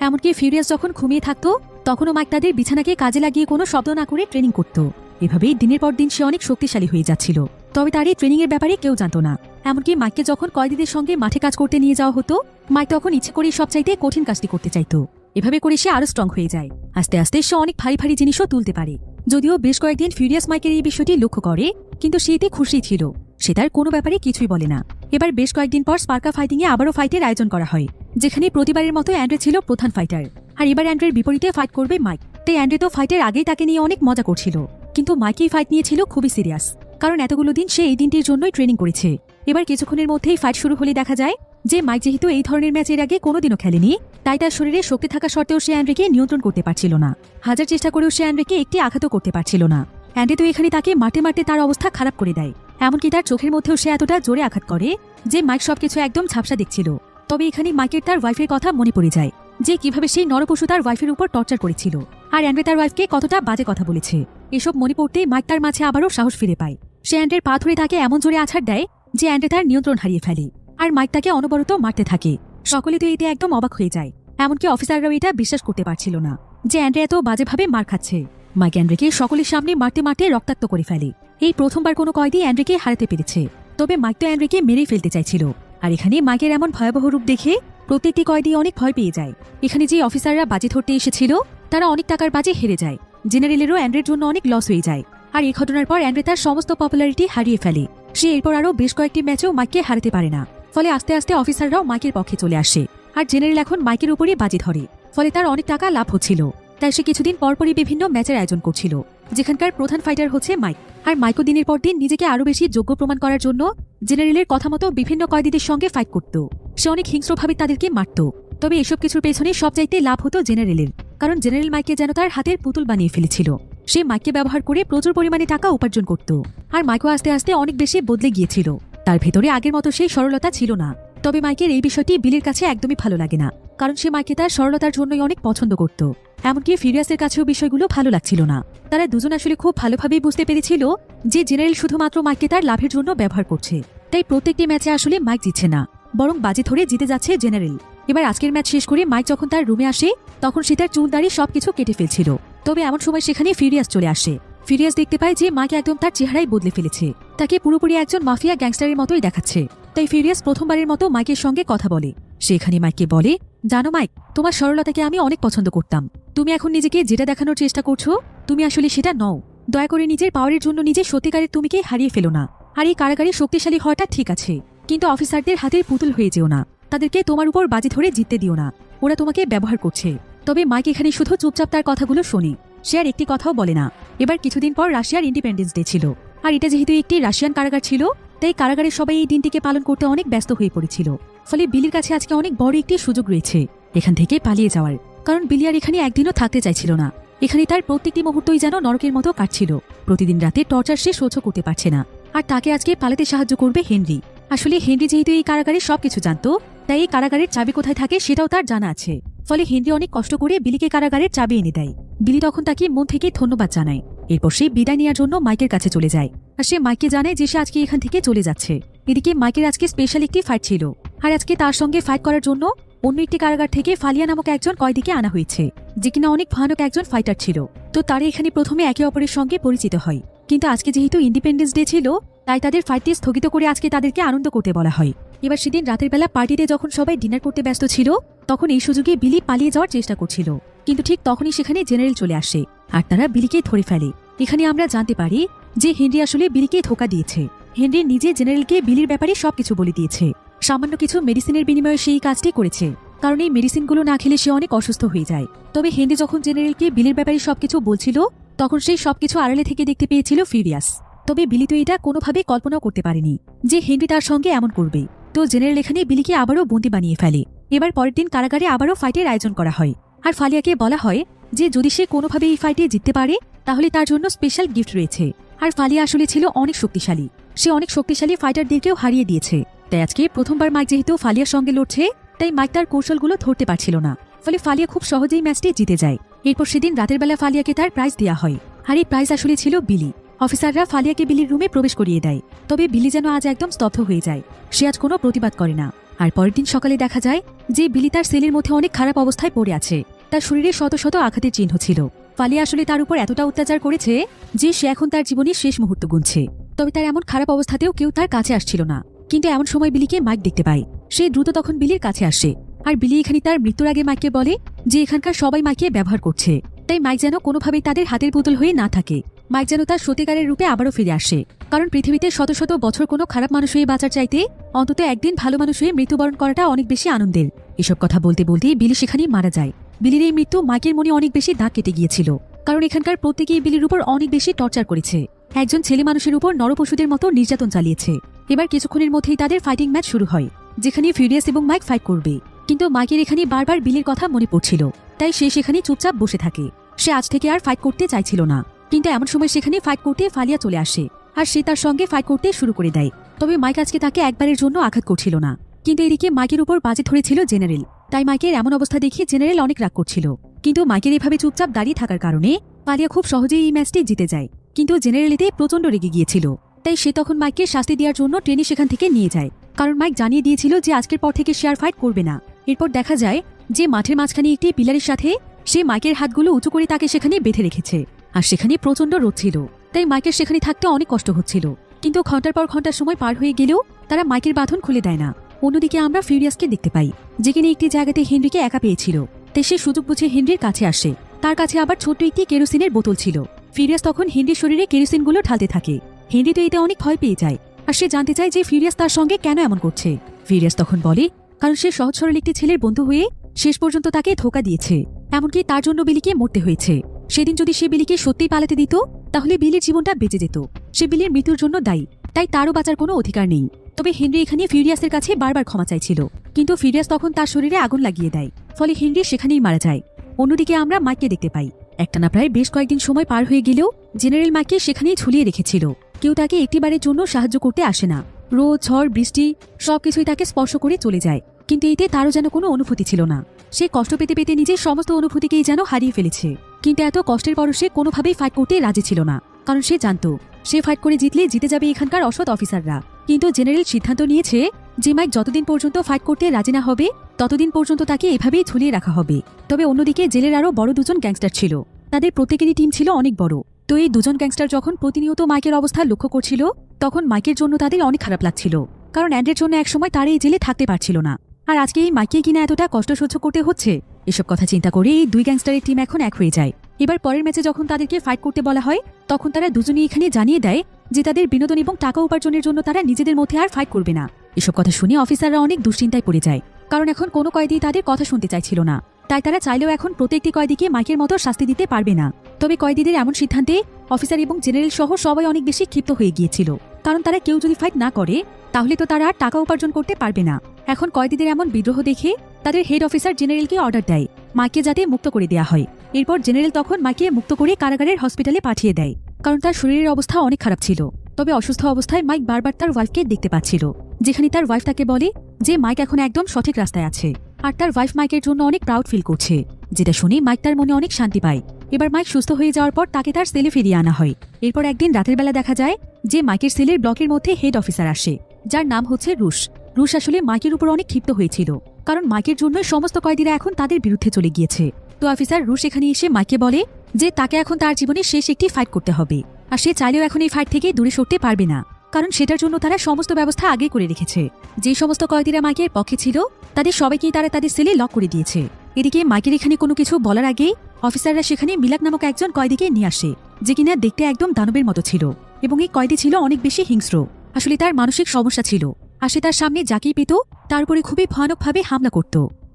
এমনকি ফিউরিয়াস যখন ঘুমিয়ে থাকত, তখনও মাইক তাদের বিছানাকে কাজে লাগিয়ে কোনো শব্দ না করে ট্রেনিং করত। এভাবেই দিনের পর দিন সে অনেক শক্তিশালী হয়ে যাচ্ছিল। তবে তার এই ট্রেনিং এর ব্যাপারে কেউ জানত না। এমনকি মাইককে যখন কয়েদিদের সঙ্গে মাঠে কাজ করতে নিয়ে যাওয়া হতো, মাইক তখন ইচ্ছে করেই সবচাইতে কঠিন কাজটি করতে চাইত। এভাবে করে সে আরো স্ট্রং হয়ে যায়। আস্তে আস্তে সে অনেক ভারী ভারী জিনিসও তুলতে পারে। যদিও বেশ কয়েকদিন ফিউরিয়াস মাইকের এই বিষয়টি লক্ষ্য করে, কিন্তু সে এতে খুশি ছিল। সে তার কোনো ব্যাপারে কিছুই বলে না। এবার বেশ কয়েকদিন পর স্পার্কা ফাইটিং এ আবারও ফাইটের আয়োজন করা হয়, যেখানে প্রতিবারের মতো অ্যান্ড্রে ছিল প্রধান ফাইটার। আর এবার অ্যান্ড্রের বিপরীতে ফাইট করবে মাইক। তাই অ্যান্ড্রে তো ফাইটের আগেই তাকে নিয়ে অনেক মজা করছিল, কিন্তু মাইক এই ফাইট নিয়েছিল খুবই সিরিয়াস, কারণ এতগুলো দিন সে এই দিনটির জন্যই ট্রেনিং করেছে। এবার কিছুক্ষণের মধ্যেই ফাইট শুরু হলে দেখা যায় যে মাইক যেহেতু এই ধরনের ম্যাচের আগে কোনোদিনও খেলেনি, তাই তার শরীরে শক্তি থাকা সত্ত্বেও সে অ্যান্ড্রেকে নিয়ন্ত্রণ করতে পারছিল না। হাজার চেষ্টা করেও সে অ্যান্ড্রেকে একটি আঘাতও করতে পারছিল না। অ্যান্ড্রে তো এখানে তাকে মারতে মারতে তার অবস্থা খারাপ করে দেয়। এমনকি তার চোখের মধ্যেও সে এতটা জোরে আঘাত করে যে মাইক সবকিছু একদম ঝাপসা দেখছিল। তবে এখানে মাইকের তার ওয়াইফের কথা মনে পড়ে যায়, যে কিভাবে সেই নরপশু তার ওয়াইফের উপর টর্চার করেছিল, আর অ্যান্ড্রে তার ওয়াইফকে কতটা বাজে কথা বলেছে। এসব মনে পড়তেই মাইক তার মাঝে আবারও সাহস ফিরে পায়। সে অ্যান্ড্রের পা ধরে তাকে এমন জোরে আছাড় দেয় যে অ্যান্ড্রে তার নিয়ন্ত্রণ হারিয়ে ফেলে, আর মাইক তাকে অনবরত মারতে থাকে। সকলে তো এতে একদম অবাক হয়ে যায়। এমনকি অফিসাররাও এটা বিশ্বাস করতে পারছিল না যে অ্যান্ড্রে এত বাজেভাবে মার খাচ্ছে। মাইক অ্যান্ড্রেকে সকলের সামনে মারতে মারতে রক্তাক্ত করে ফেলে। এই প্রথমবার কোনো কয়েদি অ্যান্ড্রেকে হারাতে পেরেছে। তবে মাইক তো অ্যান্ড্রেকে মেরেই ফেলতে চাইছিল। আর এখানে মাইকের এমন ভয়াবহ রূপ দেখে প্রত্যেকটি কয়েদি অনেক ভয় পেয়ে যায়। এখানে যে অফিসাররা বাজি ধরতে এসেছিল, তারা অনেক টাকার বাজি হেরে যায়। জেনারেলেরও অ্যান্ড্রের জন্য অনেক লস হয়ে যায়। আর এই ঘটনার পর অ্যান্ড্রে তার সমস্ত পপুলারিটি হারিয়ে ফেলে। সে এরপর আরও বেশ কয়েকটি ম্যাচেও মাইককে হারাতে পারে না। ফলে আস্তে আস্তে অফিসাররাও মাইকের পক্ষে চলে আসে, আর জেনারেল এখন মাইকের উপরই বাজি ধরে। ফলে তার অনেক টাকা লাভ হচ্ছিল। তাই সে কিছুদিন পরপরই বিভিন্ন ম্যাচের আয়োজন করছিল, যেখানকার প্রধান ফাইটার হচ্ছে মাইক। আর মাইকও দিনের পর দিন নিজেকে আরো বেশি যোগ্য প্রমাণ করার জন্য জেনারেলের কথা মতো বিভিন্ন কয়েদিদের সঙ্গে ফাইট করত। সে অনেক হিংস্রভাবে তাদেরকে মারত। তবে এসব কিছুর পেছনে সবচাইতে লাভ হতো জেনারেলের, কারণ জেনারেল মাইককে যেন তার হাতের পুতুল বানিয়ে ফেলেছিল। সে মাইককে ব্যবহার করে প্রচুর পরিমাণে টাকা উপার্জন করত। আর মাইকও আস্তে আস্তে অনেক বেশি বদলে গিয়েছিল। তার ভেতরে আগের মতো সেই সরলতা ছিল না। তবে মাইকের এই বিষয়টি বিলির কাছে একদমই ভালো লাগে না, কারণ সে মাইকে তার সরলতার জন্যই অনেক পছন্দ করত। এমনকি ফিরিয়াসের কাছেও বিষয়গুলো ভালো লাগছিল না। তারা দুজন আসলে খুব ভালোভাবেই বুঝতে পেরেছিল যে জেনারেল শুধুমাত্র মাইককে তার লাভের জন্য ব্যবহার করছে। তাই প্রত্যেকটি ম্যাচে আসলে মাইক জিতছে না, বরং বাজি ধরে জিতে যাচ্ছে জেনারেল। এবার আজকের ম্যাচ শেষ করে মাইক যখন তার রুমে আসে, তখন সে তার চুল দাড়ি সবকিছু কেটে ফেলছিল। তবে এমন সময় সেখানে ফিরিয়াস চলে আসে। ফিরিয়াস দেখতে পায় যে মাইক একদম তার চেহারাই বদলে ফেলেছে, তাকে পুরোপুরি একজন মাফিয়া গ্যাংস্টারের মতোই দেখাচ্ছে। তাই ফিরিয়াস প্রথমবারের মতো মাইকের সঙ্গে কথা বলে। সেখানে মাইককে বলে, জানো মাইক, তোমার সরলতাকে আমি অনেক পছন্দ করতাম। তুমি এখন নিজেকে যেটা দেখানোর চেষ্টা করছো, তুমি আসলে সেটা নও। দয়া করে নিজের পাওয়ারের জন্য নিজের সত্যিকারের তুমিকে হারিয়ে ফেলো না। আর এই কারাগারে শক্তিশালী হওয়াটা ঠিক আছে, কিন্তু অফিসারদের হাতের পুতুল হয়ে যেও না। তাদেরকে তোমার উপর বাজি ধরে জিততে দিও না, ওরা তোমাকে ব্যবহার করছে। তবে মাইক এখানে শুধু চুপচাপ তার কথাগুলো শোনে, সে আর একটি কথাও বলে না। এবার কিছুদিন পর রাশিয়ার ইন্ডিপেন্ডেন্স ডে ছিল, আর এটা যেহেতু একটি রাশিয়ান কারাগার ছিল, তাই কারাগারের সবাই এই দিনটিকে পালন করতে অনেক ব্যস্ত হয়ে পড়েছিল। ফলে বিলির কাছে আজকে অনেক বড় একটি সুযোগ রয়েছে এখান থেকে পালিয়ে যাওয়ার, কারণ বিলি আর এখানে একদিনও থাকতে চাইছিল না। এখানে তার প্রত্যেকটি মুহূর্তই যেন নরকের মতো কাটছিল। প্রতিদিন রাতে টর্চার সে সহ্য করতে পারছে না। আর তাকে আজকে পালাতে সাহায্য করবে হেনরি। আসলে হেনরি যেহেতু এই কারাগারের সবকিছু জানতো, তাই এই কারাগারের চাবি কোথায় থাকে সেটাও তার জানা আছে। ফলে হেনরি অনেক কষ্ট করে বিলিকে কারাগারের চাবি এনে দেয়। বিলি তখন তাকে মন থেকে ধন্যবাদ জানায়। এরপর সে বিদায় নেওয়ার জন্য মাইকের কাছে চলে যায়। আর সে মাইককে জানায় যে সে আজকে এখান থেকে চলে যাচ্ছে। এদিকে মাইকের আজকে স্পেশাল একটি ফাইট ছিল, আর আজকে তার সঙ্গে ফাইট করার জন্য অন্য একটি কারাগার থেকে ফালিয়া নামক একজন কয়েদিকে আনা হয়েছে, যে কিনা অনেক ভয়ানক একজন ফাইটার ছিল। তো তারা এখানে প্রথমে একে অপরের সঙ্গে পরিচিত হয়। কিন্তু আজকে যেহেতু ইন্ডিপেন্ডেন্স ডে ছিল, তাই তাদের ফাইটটি স্থগিত করে আজকে তাদেরকে আনন্দ করতে বলা হয়। এবার সেদিন রাতের বেলা পার্টিতে যখন সবাই ডিনার করতে ব্যস্ত ছিল, তখন এই সুযোগে বিলি পালিয়ে যাওয়ার চেষ্টা করছিল। কিন্তু ঠিক তখনই সেখানে জেনারেল চলে আসে, আর তারা বিলিকে ধরে ফেলে। এখানে আমরা জানতে পারি যে হেনরি আসলে বিলিকে ধোঁকা দিয়েছে। হেনরি নিজে জেনারেলকে বিলির ব্যাপারে সবকিছু বলে দিয়েছে। সামান্য কিছু মেডিসিনের বিনিময়ে সেই কাজটি করেছে, কারণ এই মেডিসিনগুলো না খেলে সে অনেক অসুস্থ হয়ে যায়। তবে হেনরি যখন জেনারেলকে বিলির ব্যাপারে সবকিছু বলছিল, তখন সেই সবকিছু আড়ালে থেকে দেখতে পেয়েছিল ফিরিয়াস। তবে বিলি তো এটা কোনোভাবেই কল্পনাও করতে পারেনি যে হেনরি তার সঙ্গে এমন করবে। তো জেনারেল এখানে বিলিকে আবারও বন্দী বানিয়ে ফেলে। এবার পরের দিন কারাগারে আবারও ফাইটের আয়োজন করা হয়, আর ফালিয়াকে বলা হয় যে যদি সে কোনোভাবে এই ফাইটে জিততে পারে, তাহলে তার জন্য স্পেশাল গিফট রয়েছে। আর ফালিয়া আসলে ছিল অনেক শক্তিশালী, সে অনেক শক্তিশালী ফাইটারদেরকেও হারিয়ে দিয়েছে। তাই আজকে প্রথমবার মাইক যেহেতু ফালিয়ার সঙ্গে লড়ছে, তাই মাইক তার কৌশলগুলো ধরতে পারছিল না। ফলে ফালিয়া খুব সহজেই ম্যাচটি জিতে যায়। এরপর সেদিন রাতের বেলা ফালিয়াকে তার প্রাইজ দেওয়া হয়, আর এই প্রাইজ আসলে ছিল বিলি। অফিসাররা ফালিয়াকে বিলির রুমে প্রবেশ করিয়ে দেয়। তবে বিলি যেন আজ একদম স্তব্ধ হয়ে যায়, সে আজ কোনো প্রতিবাদ করে না। আর পরের দিন সকালে দেখা যায় যে বিলি তার সেলের মধ্যে অনেক খারাপ অবস্থায় পড়ে আছে। তার শরীরে শত শত আঘাতের চিহ্ন ছিল। ফালিয়া আসলে তার উপর এতটা অত্যাচার করেছে যে সে এখন তার জীবনের শেষ মুহূর্ত গুনছে। তবে তার এমন খারাপ অবস্থাতেও কেউ তার কাছে আসছিল না। কিন্তু এমন সময় বিলিকে মাইক দেখতে পায়। সে দ্রুত তখন বিলির কাছে আসে, আর বিলি এখানে তার মৃত্যুর আগে মাইককে বলে যে এখানকার সবাই মাইককে ব্যবহার করছে, তাই মাইক যেন কোনোভাবেই তাদের হাতের পুতুল হয়ে না থাকে। মাইক যেন তার সত্যিকারের রূপে আবারও ফিরে আসে, কারণ পৃথিবীতে শত শত বছর কোনো খারাপ মানুষ হয়ে বাঁচার চাইতে অন্তত একদিন ভালো মানুষ হয়ে মৃত্যুবরণ করাটা অনেক বেশি আনন্দের। এসব কথা বলতে বলতেই বিলি সেখানেই মারা যায়। বিলির এই মৃত্যু মাইকের মনে অনেক বেশি দাগ কেটে গিয়েছিল, কারণ এখানকার প্রত্যেকেই বিলির উপর অনেক বেশি টর্চার করেছে। একজন ছেলে মানুষের উপর নরপশুদের মতো নির্যাতন চালিয়েছে। এবার কিছুক্ষণের মধ্যেই তাদের ফাইটিং ম্যাচ শুরু হয়, যেখানে ফিরিয়াস এবং মাইক ফাইট করবে। কিন্তু মাইকের এখানে বারবার বিলির কথা মনে পড়ছিল, তাই সে সেখানে চুপচাপ বসে থাকে। সে আজ থেকে আর ফাইট করতে চাইছিল না। কিন্তু এমন সময় সেখানে ফাইট করতে ফালিয়া চলে আসে, আর সে তার সঙ্গে ফাইট করতে শুরু করে দেয়। তবে মাইক আজকে তাকে একবারের জন্য আঘাত করছিল না। কিন্তু এদিকে মাইকের উপর বাজি ধরেছিল জেনারেল, তাই মাইকের এমন অবস্থা দেখে জেনারেল অনেক রাগ করছিল। কিন্তু মাইকের এভাবে চুপচাপ দাঁড়িয়ে থাকার কারণে ফালিয়া খুব সহজেই এই ম্যাচটি জিতে যায়। কিন্তু জেনারেল এতে প্রচন্ড রেগে গিয়েছিল, তাই সে তখন মাইককে শাস্তি দেওয়ার জন্য ট্রেনে সেখান থেকে নিয়ে যায়। কারণ মাইক জানিয়ে দিয়েছিল যে আজকের পর থেকে সে আর ফাইট করবে না। এরপর দেখা যায় যে মাঠের মাঝখানে একটি পিলারের সাথে সে মাইকের হাতগুলো উঁচু করে তাকে সেখানে বেঁধে রেখেছে। আর সেখানে প্রচন্ড রোদ ছিল, তাই মাইকের সেখানে থাকতে অনেক কষ্ট হচ্ছিল। কিন্তু ঘন্টার পর ঘন্টার সময় পার হয়ে গেলেও তারা মাইকের বাঁধন খুলে দেয় না। অন্যদিকে আমরা ফিরিয়াসকে দেখতে পাই, যেখানে একটি জায়গাতে হেনরিকে একা পেয়েছিল। তাই সে সুযোগ বুঝে হেনরির কাছে আসে। তার কাছে আবার ছোট্ট একটি কেরোসিনের বোতল ছিল। ফিরিয়াস তখন হেনরির শরীরে কেরোসিনগুলো ঢালতে থাকে। হেনরি তো এতে অনেক ভয় পেয়ে যায়, আর সে জানতে চায় যে ফিরিয়াস তার সঙ্গে কেন এমন করছে। ফিরিয়াস তখন বলে কারণ সে সহজ সরল একটি ছেলের বন্ধু হয়ে শেষ পর্যন্ত তাকে ধোঁকা দিয়েছে। এমনকি তার জন্য বিলিকে মরতে হয়েছে। সেদিন যদি সে বিলিকে সত্যিই পালাতে দিত তাহলে বিলির জীবনটা বেঁচে যেত। সে বিলির মৃত্যুর জন্য দায়ী, তাই তারও বাঁচার কোনো অধিকার নেই। তবে হেনরি এখানে ফিউরিয়াসের কাছে বারবার ক্ষমা চাইছিল, কিন্তু ফিউরিয়াস তখন তার শরীরে আগুন লাগিয়ে দেয়, ফলে হেনরি সেখানেই মারা যায়। অন্যদিকে আমরা মাইককে দেখতে পাই। একটানা প্রায় বেশ কয়েকদিন সময় পার হয়ে গেলেও জেনারেল মাইককে সেখানেই ঝুলিয়ে রেখেছিল। কেউ তাকে একটিবারের জন্য সাহায্য করতে আসে না। রোদ, ঝড়, বৃষ্টি সবকিছুই তাকে স্পর্শ করে চলে যায়, কিন্তু এতে তারও যেন কোনো অনুভূতি ছিল না। সে কষ্ট পেতে পেতে নিজের সমস্ত অনুভূতিকেই যেন হারিয়ে ফেলেছে। কিন্তু এত কষ্টের পরও সে কোনোভাবেই ফাইট করতে রাজি ছিল না, কারণ সে জানত সে ফাইট করে জিতলে জিতে যাবে এখানকার অসৎ অফিসাররা। কিন্তু জেনারেল সিদ্ধান্ত নিয়েছে যে মাইক যতদিন পর্যন্ত ফাইট করতে রাজি না হবে ততদিন পর্যন্ত তাকে এভাবেই ঝুলিয়ে রাখা হবে। তবে অন্যদিকে জেলের আরও বড় দুজন গ্যাংস্টার ছিল। তাদের প্রত্যেকেরই টিম ছিল অনেক বড়। তো এই দুজন গ্যাংস্টার যখন প্রতিনিয়ত মাইকের অবস্থা লক্ষ্য করছিল তখন মাইকের জন্য তাদের অনেক খারাপ লাগছিল, কারণ অ্যান্ডের জন্য একসময় তারা এই জেলে থাকতে পারছিল না, আর আজকে এই মাইকে কিনা এতটা কষ্ট সহ্য করতে হচ্ছে। এসব কথা চিন্তা করে এই দুই গ্যাংস্টারের টিম এখন এক হয়ে যায়। এবার পরের ম্যাচে যখন তাদেরকে ফাইট করতে বলা হয় তখন তারা দুজনেই এখানে জানিয়ে দেয় যে তাদের বিনোদন এবং টাকা উপার্জনের জন্য তারা নিজেদের মধ্যে আর ফাইট করবে না। এসব কথা শুনে অফিসাররা অনেক দুশ্চিন্তায় পড়ে যায়, কারণ এখন কোনো কয়েদি তাদের কথা শুনতে চাইছিল না। তাই তারা চাইলেও এখন প্রত্যেকটি কয়েদিকে মাইকের মতো শাস্তি দিতে পারবে না। তবে কয়েদিদের এমন সিদ্ধান্তে অফিসার এবং জেনারেল সহ সবাই অনেক বেশি ক্ষিপ্ত হয়ে গিয়েছিল, কারণ তারা কেউ যদি ফাইট না করে তাহলে তো তারা আর টাকা উপার্জন করতে পারবে না। এখন কয়েদিদের এমন বিদ্রোহ দেখে তাদের হেড অফিসার জেনারেলকে অর্ডার দেয় মাইকে যাতে মুক্ত করে দেওয়া হয়। এরপর জেনারেল তখন মাইকে মুক্ত করে কারাগারের হসপিটালে পাঠিয়ে দেয়, কারণ তার শরীরের অবস্থা অনেক খারাপ ছিল। তবে অসুস্থ অবস্থায় মাইক বারবার তার ওয়াইফকে দেখতে পাচ্ছিল, যেখানে তার ওয়াইফ তাকে বলে যে মাইক এখন একদম সঠিক রাস্তায় আছে, আর তার ওয়াইফ মাইকের জন্য অনেক প্রাউড ফিল করছে, যেটা শুনে মাইক তার মনে অনেক শান্তি পায়। এবার মাইক সুস্থ হয়ে যাওয়ার পর তাকে তার সেলে ফিরিয়ে আনা হয়। এরপর একদিন রাতের বেলা দেখা যায় যে মাইকের সেলের ব্লকের মধ্যে হেড অফিসার আসে, যার নাম হচ্ছে রুশ। রুশ আসলে মাইকের উপর অনেক ক্ষিপ্ত হয়েছিল, কারণ মাইকের জন্য সমস্ত কয়েদিরা এখন তাদের বিরুদ্ধে চলে গিয়েছে। তো অফিসার রুশ এখানে এসে মাইকে বলে যে তাকে এখন তার জীবনে শেষ একটি ফাইট করতে হবে, আর সে চাইলেও এখন এই ফাইট থেকে দূরে সরতে পারবে না, কারণ সেটার জন্য তারা সমস্ত ব্যবস্থা আগে করে রেখেছে। যে সমস্ত কয়েদিরা মাইকের পক্ষে ছিল তাদের সবাইকেই তারা তাদের সেলে লক করে দিয়েছে। এদিকে মাইকের এখানে কোনো কিছু বলার আগেই অফিসাররা সেখানে মিলাক নামক একজন কয়েদিকে নিয়ে আসে, যে কিনা দেখতে একদম দানবের মতো ছিল, এবং এই কয়েদি ছিল অনেক বেশি হিংস্র। আসলে তার মানসিক সমস্যা ছিল, আর সে তার সামনে যাকেই পেত তার উপরে খুবই ভয়ানকভাবে হামলা করত।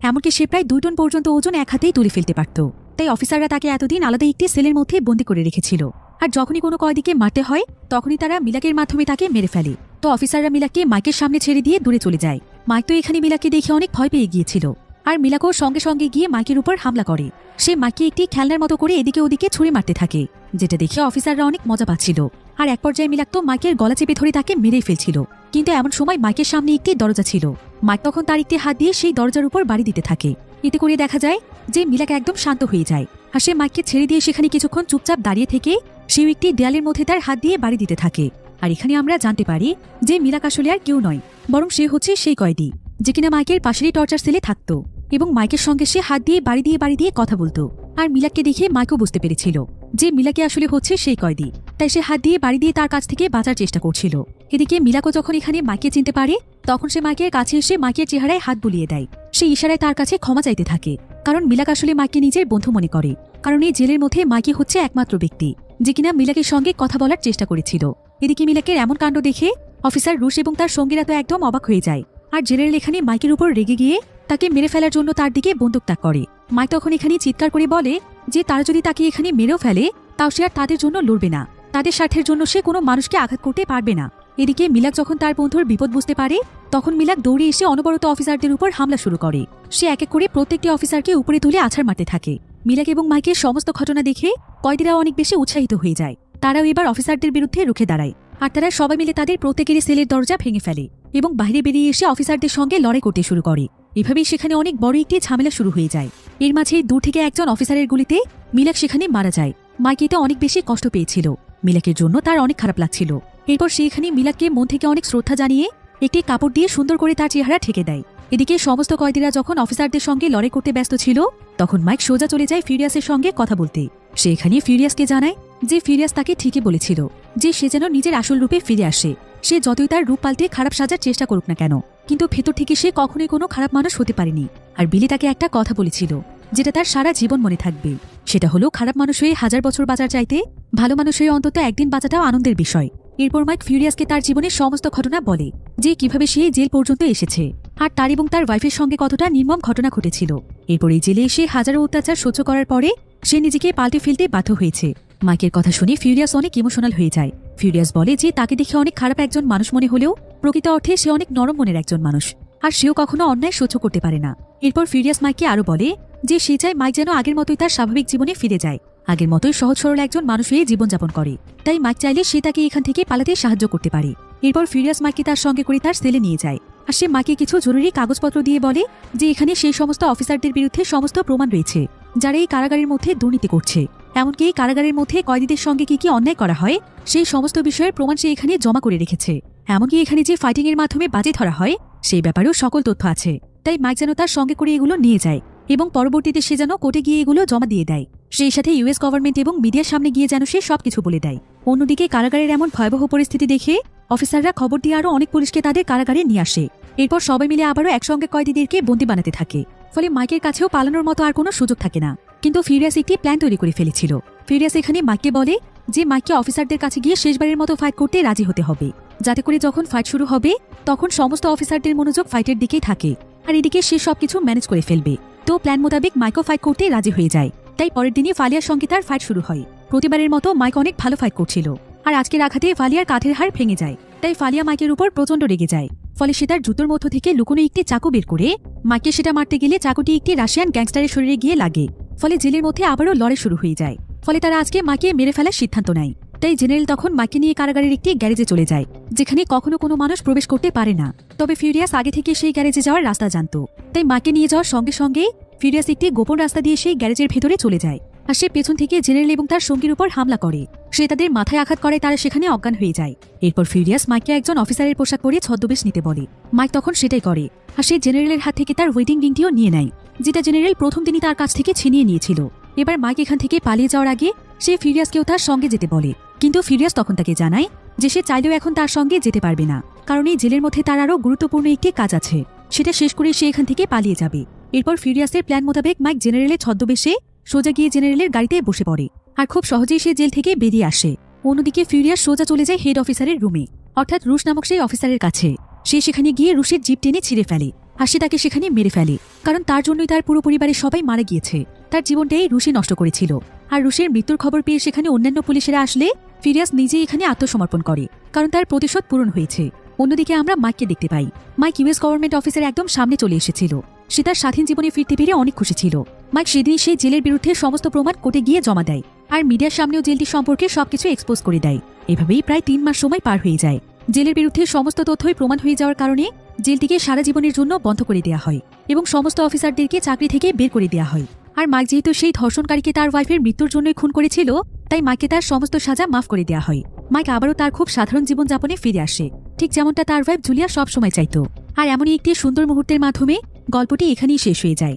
এমনকি সে প্রায় 2 টন পর্যন্ত ওজন এক হাতেই তুলে ফেলতে পারত। তাই অফিসাররা তাকে এতদিন আলাদা একটি সেলের মধ্যে বন্দী করে রেখেছিল, আর যখনই কোনো কয়েদিকে মারতে হয় তখনই তারা মিলাকের মাধ্যমে তাকে মেরে ফেলে। তো অফিসাররা মিলাককে মাইকের সামনে ছেড়ে দিয়ে দূরে চলে যায়। মাইক তো এখানে মিলাককে দেখে অনেক ভয় পেয়ে গিয়েছিল, আর মিলাকও সঙ্গে সঙ্গে গিয়ে মাইকের উপর হামলা করে। সে মাইককে একটি খেলনার মতো করে এদিকে ওদিকে ছুঁড়ে মারতে থাকে, যেটা দেখে অফিসাররা অনেক মজা পাচ্ছিল। আর এক পর্যায়ে মিলাক তো মাইকের গলা চেপে ধরে তাকে মেরেই ফেলছিল, কিন্তু এমন সময় মাইকের সামনে একটি দরজা ছিল। মাইক তখন তার একটি হাত দিয়ে সেই দরজার উপর বাড়ি দিতে থাকে। এতে করে দেখা যায় যে মিলাক একদম শান্ত হয়ে যায়, আর সে মাইককে ছেড়ে দিয়ে সেখানে কিছুক্ষণ চুপচাপ দাঁড়িয়ে থেকে সেও একটি দেয়ালের মধ্যে তার হাত দিয়ে বাড়ি দিতে থাকে। আর এখানে আমরা জানতে পারি যে মিলাক আসলে আর কেউ নয়, বরং সে হচ্ছে সেই কয়েদি যে কিনা মাইকের পাশেরই টর্চার সেলে থাকত, এবং মাইকের সঙ্গে সে হাত দিয়ে বাড়ি দিয়ে কথা বলতো। আর মিলাককে দেখে মাইকও বুঝতে পেরেছিল যে মিলাকে আসলে হচ্ছে সেই কয়েদি, তাই সে হাত দিয়ে বাড়ি দিয়ে তার কাছ থেকে বাঁচার চেষ্টা করছিল। এদিকে মিলাকও যখন এখানে মাইকে চিনতে পারে তখন সে মাইকের কাছে এসে মাইকের চেহারায় হাত বুলিয়ে দেয়। সে ইশারায় তার কাছে ক্ষমা চাইতে থাকে, কারণ মিলাক আসলে মাইকে নিজের বন্ধু মনে করে, কারণ এই জেলের মধ্যে মাইকে হচ্ছে একমাত্র ব্যক্তি যে কিনা মিলাকের সঙ্গে কথা বলার চেষ্টা করেছিল। এদিকে মিলাকের এমন কাণ্ড দেখে অফিসার রুশ এবং তার সঙ্গীরা তো একদম অবাক হয়ে যায়, আর জেনারেল এখানে মাইকের উপর রেগে গিয়ে তাকে মেরে ফেলার জন্য তার দিকে বন্দুক তাক করে। মাইক তখন এখানে চিৎকার করে বলে যে তারা যদি তাকে এখানে মেরেও ফেলে তাও সে আর তাদের জন্য লড়বে না, তাদের স্বার্থের জন্য সে কোনো মানুষকে আঘাত করতে পারবে না। এদিকে মিলাক যখন তার বন্ধুর বিপদ বুঝতে পারে তখন মিলাক দৌড়ে এসে অনবরত অফিসারদের উপর হামলা শুরু করে। সে এক এক করে প্রত্যেকটি অফিসারকে উপরে তুলে আছাড় মারতে থাকে। মিলাক এবং মাইকের সমস্ত ঘটনা দেখে কয়েদিরাও অনেক বেশি উৎসাহিত হয়ে যায়। তারাও এবার অফিসারদের বিরুদ্ধে রুখে দাঁড়ায়, আর তারা সবাই মিলে তাদের প্রত্যেকেরই সেলের দরজা ভেঙে ফেলে এবং বাইরে বেরিয়ে এসে অফিসারদের সঙ্গে লড়াই করতে শুরু করে। এভাবেই সেখানে অনেক বড় একটি ঝামেলা শুরু হয়ে যায়। এর মাঝে দূর থেকে একজন অফিসারের গুলিতে মিলাক সেখানে মারা যায়। মাইক এতে অনেক বেশি কষ্ট পেয়েছিল, মিলাকের জন্য তার অনেক খারাপ লাগছিল। এরপর সে এখানে মিলাককে মন থেকে অনেক শ্রদ্ধা জানিয়ে একটি কাপড় দিয়ে সুন্দর করে তার চেহারা ঢেকে দেয়। এদিকে সমস্ত কয়েদিরা যখন অফিসারদের সঙ্গে লড়াই করতে ব্যস্ত ছিল তখন মাইক সোজা চলে যায় ফিউরিয়াসের সঙ্গে কথা বলতে। সে এখানে ফিউরিয়াসকে জানায় যে ফিউরিয়াস তাকে ঠিকই বলেছিল যে সে যেন নিজের আসল রূপে ফিরে আসে। সে যতই তার রূপ পাল্টে খারাপ সাজার চেষ্টা করুক না কেন, কিন্তু ভেতর থেকে সে কখনোই কোনো খারাপ মানুষ হতে পারেনি। আর বিলি তাকে একটা কথা বলেছিল যেটা তার সারা জীবন মনে থাকবে, সেটা হলো খারাপ মানুষ হয়ে 1000 বছর বাঁচার চাইতে ভালো মানুষ হয়ে অন্তত একদিন বাঁচাটাও আনন্দের বিষয়। এরপর মাইক ফিউরিয়াসকে তার জীবনের সমস্ত ঘটনা বলে যে কিভাবে সে জেল পর্যন্ত এসেছে, আর তার এবং তার ওয়াইফের সঙ্গে কতটা নির্মম ঘটনা ঘটেছিল। এরপরে জেলে এসে হাজারো অত্যাচার সহ্য করার পরে সে নিজেকে পাল্টে ফেলতে বাধ্য হয়েছে। মাইকের কথা শুনে ফিউরিয়াস অনেক ইমোশনাল হয়ে যায়। ফিউরিয়াস বলে যে তাকে দেখে অনেক খারাপ একজন মানুষ মনে হলেও প্রকৃত অর্থে সে অনেক নরম মনের একজন মানুষ, আর সেও কখনো অন্যায় সহ্য করতে পারে না। এরপর ফিউরিয়াস মাইককে আরো বলে যে সে চায় মাইক যেন আগের মতোই তার স্বাভাবিক জীবনে ফিরে যায়, আগের মতোই সহজ সরল একজন মানুষ হয়ে জীবনযাপন করে। তাই মাইক চাইলে সে তাকে এখান থেকে পালাতে সাহায্য করতে পারে। এরপর ফিউরিয়াস মাইককে তার সঙ্গে করে তার সেলে নিয়ে যায়, আর সে মাইককে কিছু জরুরি কাগজপত্র দিয়ে বলে যে এখানে সেই সমস্ত অফিসারদের বিরুদ্ধে সমস্ত প্রমাণ রয়েছে যারা এই কারাগারের মধ্যে দুর্নীতি করছে, এমনকি এই কারাগারের মধ্যে কয়েদিদের সঙ্গে কি কি অন্যায় করা হয় সেই সমস্ত বিষয়ের প্রমাণ সে এখানে জমা করে রেখেছে। এমনকি এখানে যে ফাইটিং এর মাধ্যমে বাজি ধরা হয় সেই ব্যাপারেও সকল তথ্য আছে। তাই মাইক যেন তার সঙ্গে করে এগুলো নিয়ে যায় এবং পরবর্তীতে সে যেন কোর্টে গিয়ে এগুলো জমা দিয়ে দেয়। সেই সাথে ইউএস গভর্নমেন্ট এবং মিডিয়ার সামনে গিয়ে যেন সে সবকিছু বলে দেয়। অন্যদিকে কারাগারের এমন ভয়াবহ পরিস্থিতি দেখে অফিসাররা খবর দিয়ে আরও অনেক পুলিশকে তাদের কারাগারে নিয়ে আসে। এরপর সবাই মিলে আবারও একসঙ্গে কয়েদিদেরকে বন্দী বানাতে থাকে। ফলে মাইকের কাছেও পালানোর মতো আর কোনো সুযোগ থাকে না। কিন্তু ফিউরিয়াস একটি প্ল্যান তৈরি করে ফেলেছিল। ফিউরিয়াস এখানে মাইককে বলে যে মাইককে অফিসারদের কাছে গিয়ে শেষবারের মতো ফাইট করতে রাজি হতে হবে, যাতে করে যখন ফাইট শুরু হবে তখন সমস্ত অফিসারদের মনোযোগ ফাইটের দিকেই থাকে, আর এদিকে সে সবকিছু ম্যানেজ করে ফেলবে। তো প্ল্যান মোতাবেক মাইকও ফাইট করতে রাজি হয়ে যায়। তাই পরের দিনই ফালিয়ার সঙ্গে তার ফাইট শুরু হয়। প্রতিবারের মতো মাইক অনেক ভালো ফাইট করছিল, আর আজকের আঘাতে ফালিয়ার কাঁধের হাড় ভেঙে যায়। তাই ফালিয়া মাইকের উপর প্রচন্ড রেগে যায়। ফলে সে তার জুতোর মধ্য থেকে লুকোনো একটি চাকু বের করে মাইককে সেটা মারতে গেলে চাকুটি একটি রাশিয়ান গ্যাংস্টারের শরীরে গিয়ে লাগে। ফলে জেলের মধ্যে আবারও লড়াই শুরু হয়ে যায়। ফলে তারা আজকে মাইককে মেরে ফেলার সিদ্ধান্ত নেয়। তাই জেনারেল তখন মাইককে নিয়ে কারাগারের একটি গ্যারেজে চলে যায়, যেখানে কখনো কোনো মানুষ প্রবেশ করতে পারে না। তবে ফিউরিয়াস আগে থেকে সেই গ্যারেজে যাওয়ার রাস্তা জানত। তাই মাইককে নিয়ে যাওয়ার সঙ্গে সঙ্গে ফিউরিয়াস একটি গোপন রাস্তা দিয়ে সেই গ্যারেজের ভেতরে চলে যায়, আর সে পেছন থেকে জেনারেল এবং তার সঙ্গীর উপর হামলা করে। সে তাদের মাথায় আঘাত করে, তারা সেখানে অজ্ঞান হয়ে যায়। এরপর ফিউরিয়াস মাইককে একজন অফিসারের পোশাক পরে ছদ্মবেশ নিতে বলে। মাইক তখন সেটাই করে, আর সে জেনারেলের হাত থেকে তার ওয়েডিং রিংটিও নিয়ে নেয়, যেটা জেনারেল প্রথম দিনই তার কাছ থেকে ছিনিয়ে নিয়েছিল। এবার মাইক এখান থেকে পালিয়ে যাওয়ার আগে সে ফিউরিয়াসকেও তার সঙ্গে যেতে বলে, কিন্তু ফিউরিয়াস তখন তাকে জানায় যে সে চাইলেও এখন তার সঙ্গে যেতে পারবে না, কারণ এই জেলের মধ্যে তার আরও গুরুত্বপূর্ণ একটি কাজ আছে, সেটা শেষ করে সে এখান থেকে পালিয়ে যাবে। এরপর ফিউরিয়াসের প্ল্যান মোতাবেক মাইক জেনারেলের ছদ্মবেশে সোজা গিয়ে জেনারেলের গাড়িতে বসে পড়ে, আর খুব সহজেই সে জেল থেকে বেরিয়ে আসে। অন্যদিকে ফিউরিয়াস সোজা চলে যায় হেড অফিসারের রুমে, অর্থাৎ রুশ নামক সেই অফিসারের কাছে। সে সেখানে গিয়ে রুশের জিপ টেনে ছিঁড়ে ফেলে, আর সে তাকে সেখানে মেরে ফেলে, কারণ তার জন্যই তার পুরো পরিবারের সবাই মারা গিয়েছে। তার জীবনটাই রুশি নষ্ট করেছিল। আর রুশের মৃত্যুর খবর পেয়ে সেখানে অন্যান্য পুলিশেরা আসলে ফিউরিয়াস নিজেই এখানে আত্মসমর্পণ করে, কারণ তার প্রতিশোধ পূরণ হয়েছে। অন্যদিকে আমরা মাইককে দেখতে পাই। মাইক ইউএস গভর্নমেন্ট অফিসের একদম সামনে চলে এসেছিল। সে তার স্বাধীন জীবনে ফিরতে পেরে অনেক খুশি ছিল। মাইক সেদিন সেই জেলের বিরুদ্ধে সমস্ত প্রমাণ কোর্টে গিয়ে জমা দেয়, আর মিডিয়ার সামনেও জেলটি সম্পর্কে সবকিছু এক্সপোজ করে দেয়। এভাবেই প্রায় 3 মাস সময় পার হয়ে যায়। জেলের বিরুদ্ধে সমস্ত তথ্যই প্রমাণ হয়ে যাওয়ার কারণে জেলটিকে সারা জীবনের জন্য বন্ধ করে দেওয়া হয় এবং সমস্ত অফিসারদেরকে চাকরি থেকে বের করে দেওয়া হয়। আর মাইক যেহেতু সেই ধর্ষণকারীকে তার ওয়াইফের মৃত্যুর জন্যই খুন করেছিল, তাই মাইককে তার সমস্ত সাজা মাফ করে দেওয়া হয়। মাইক আবারও তার খুব সাধারণ জীবনযাপনে ফিরে আসে, ঠিক যেমনটা তার ওয়াইফ জুলিয়া সব সময় চাইত। আর এমনই একটি সুন্দর মুহূর্তের মাধ্যমে গল্পটি এখানেই শেষ হয়ে যায়।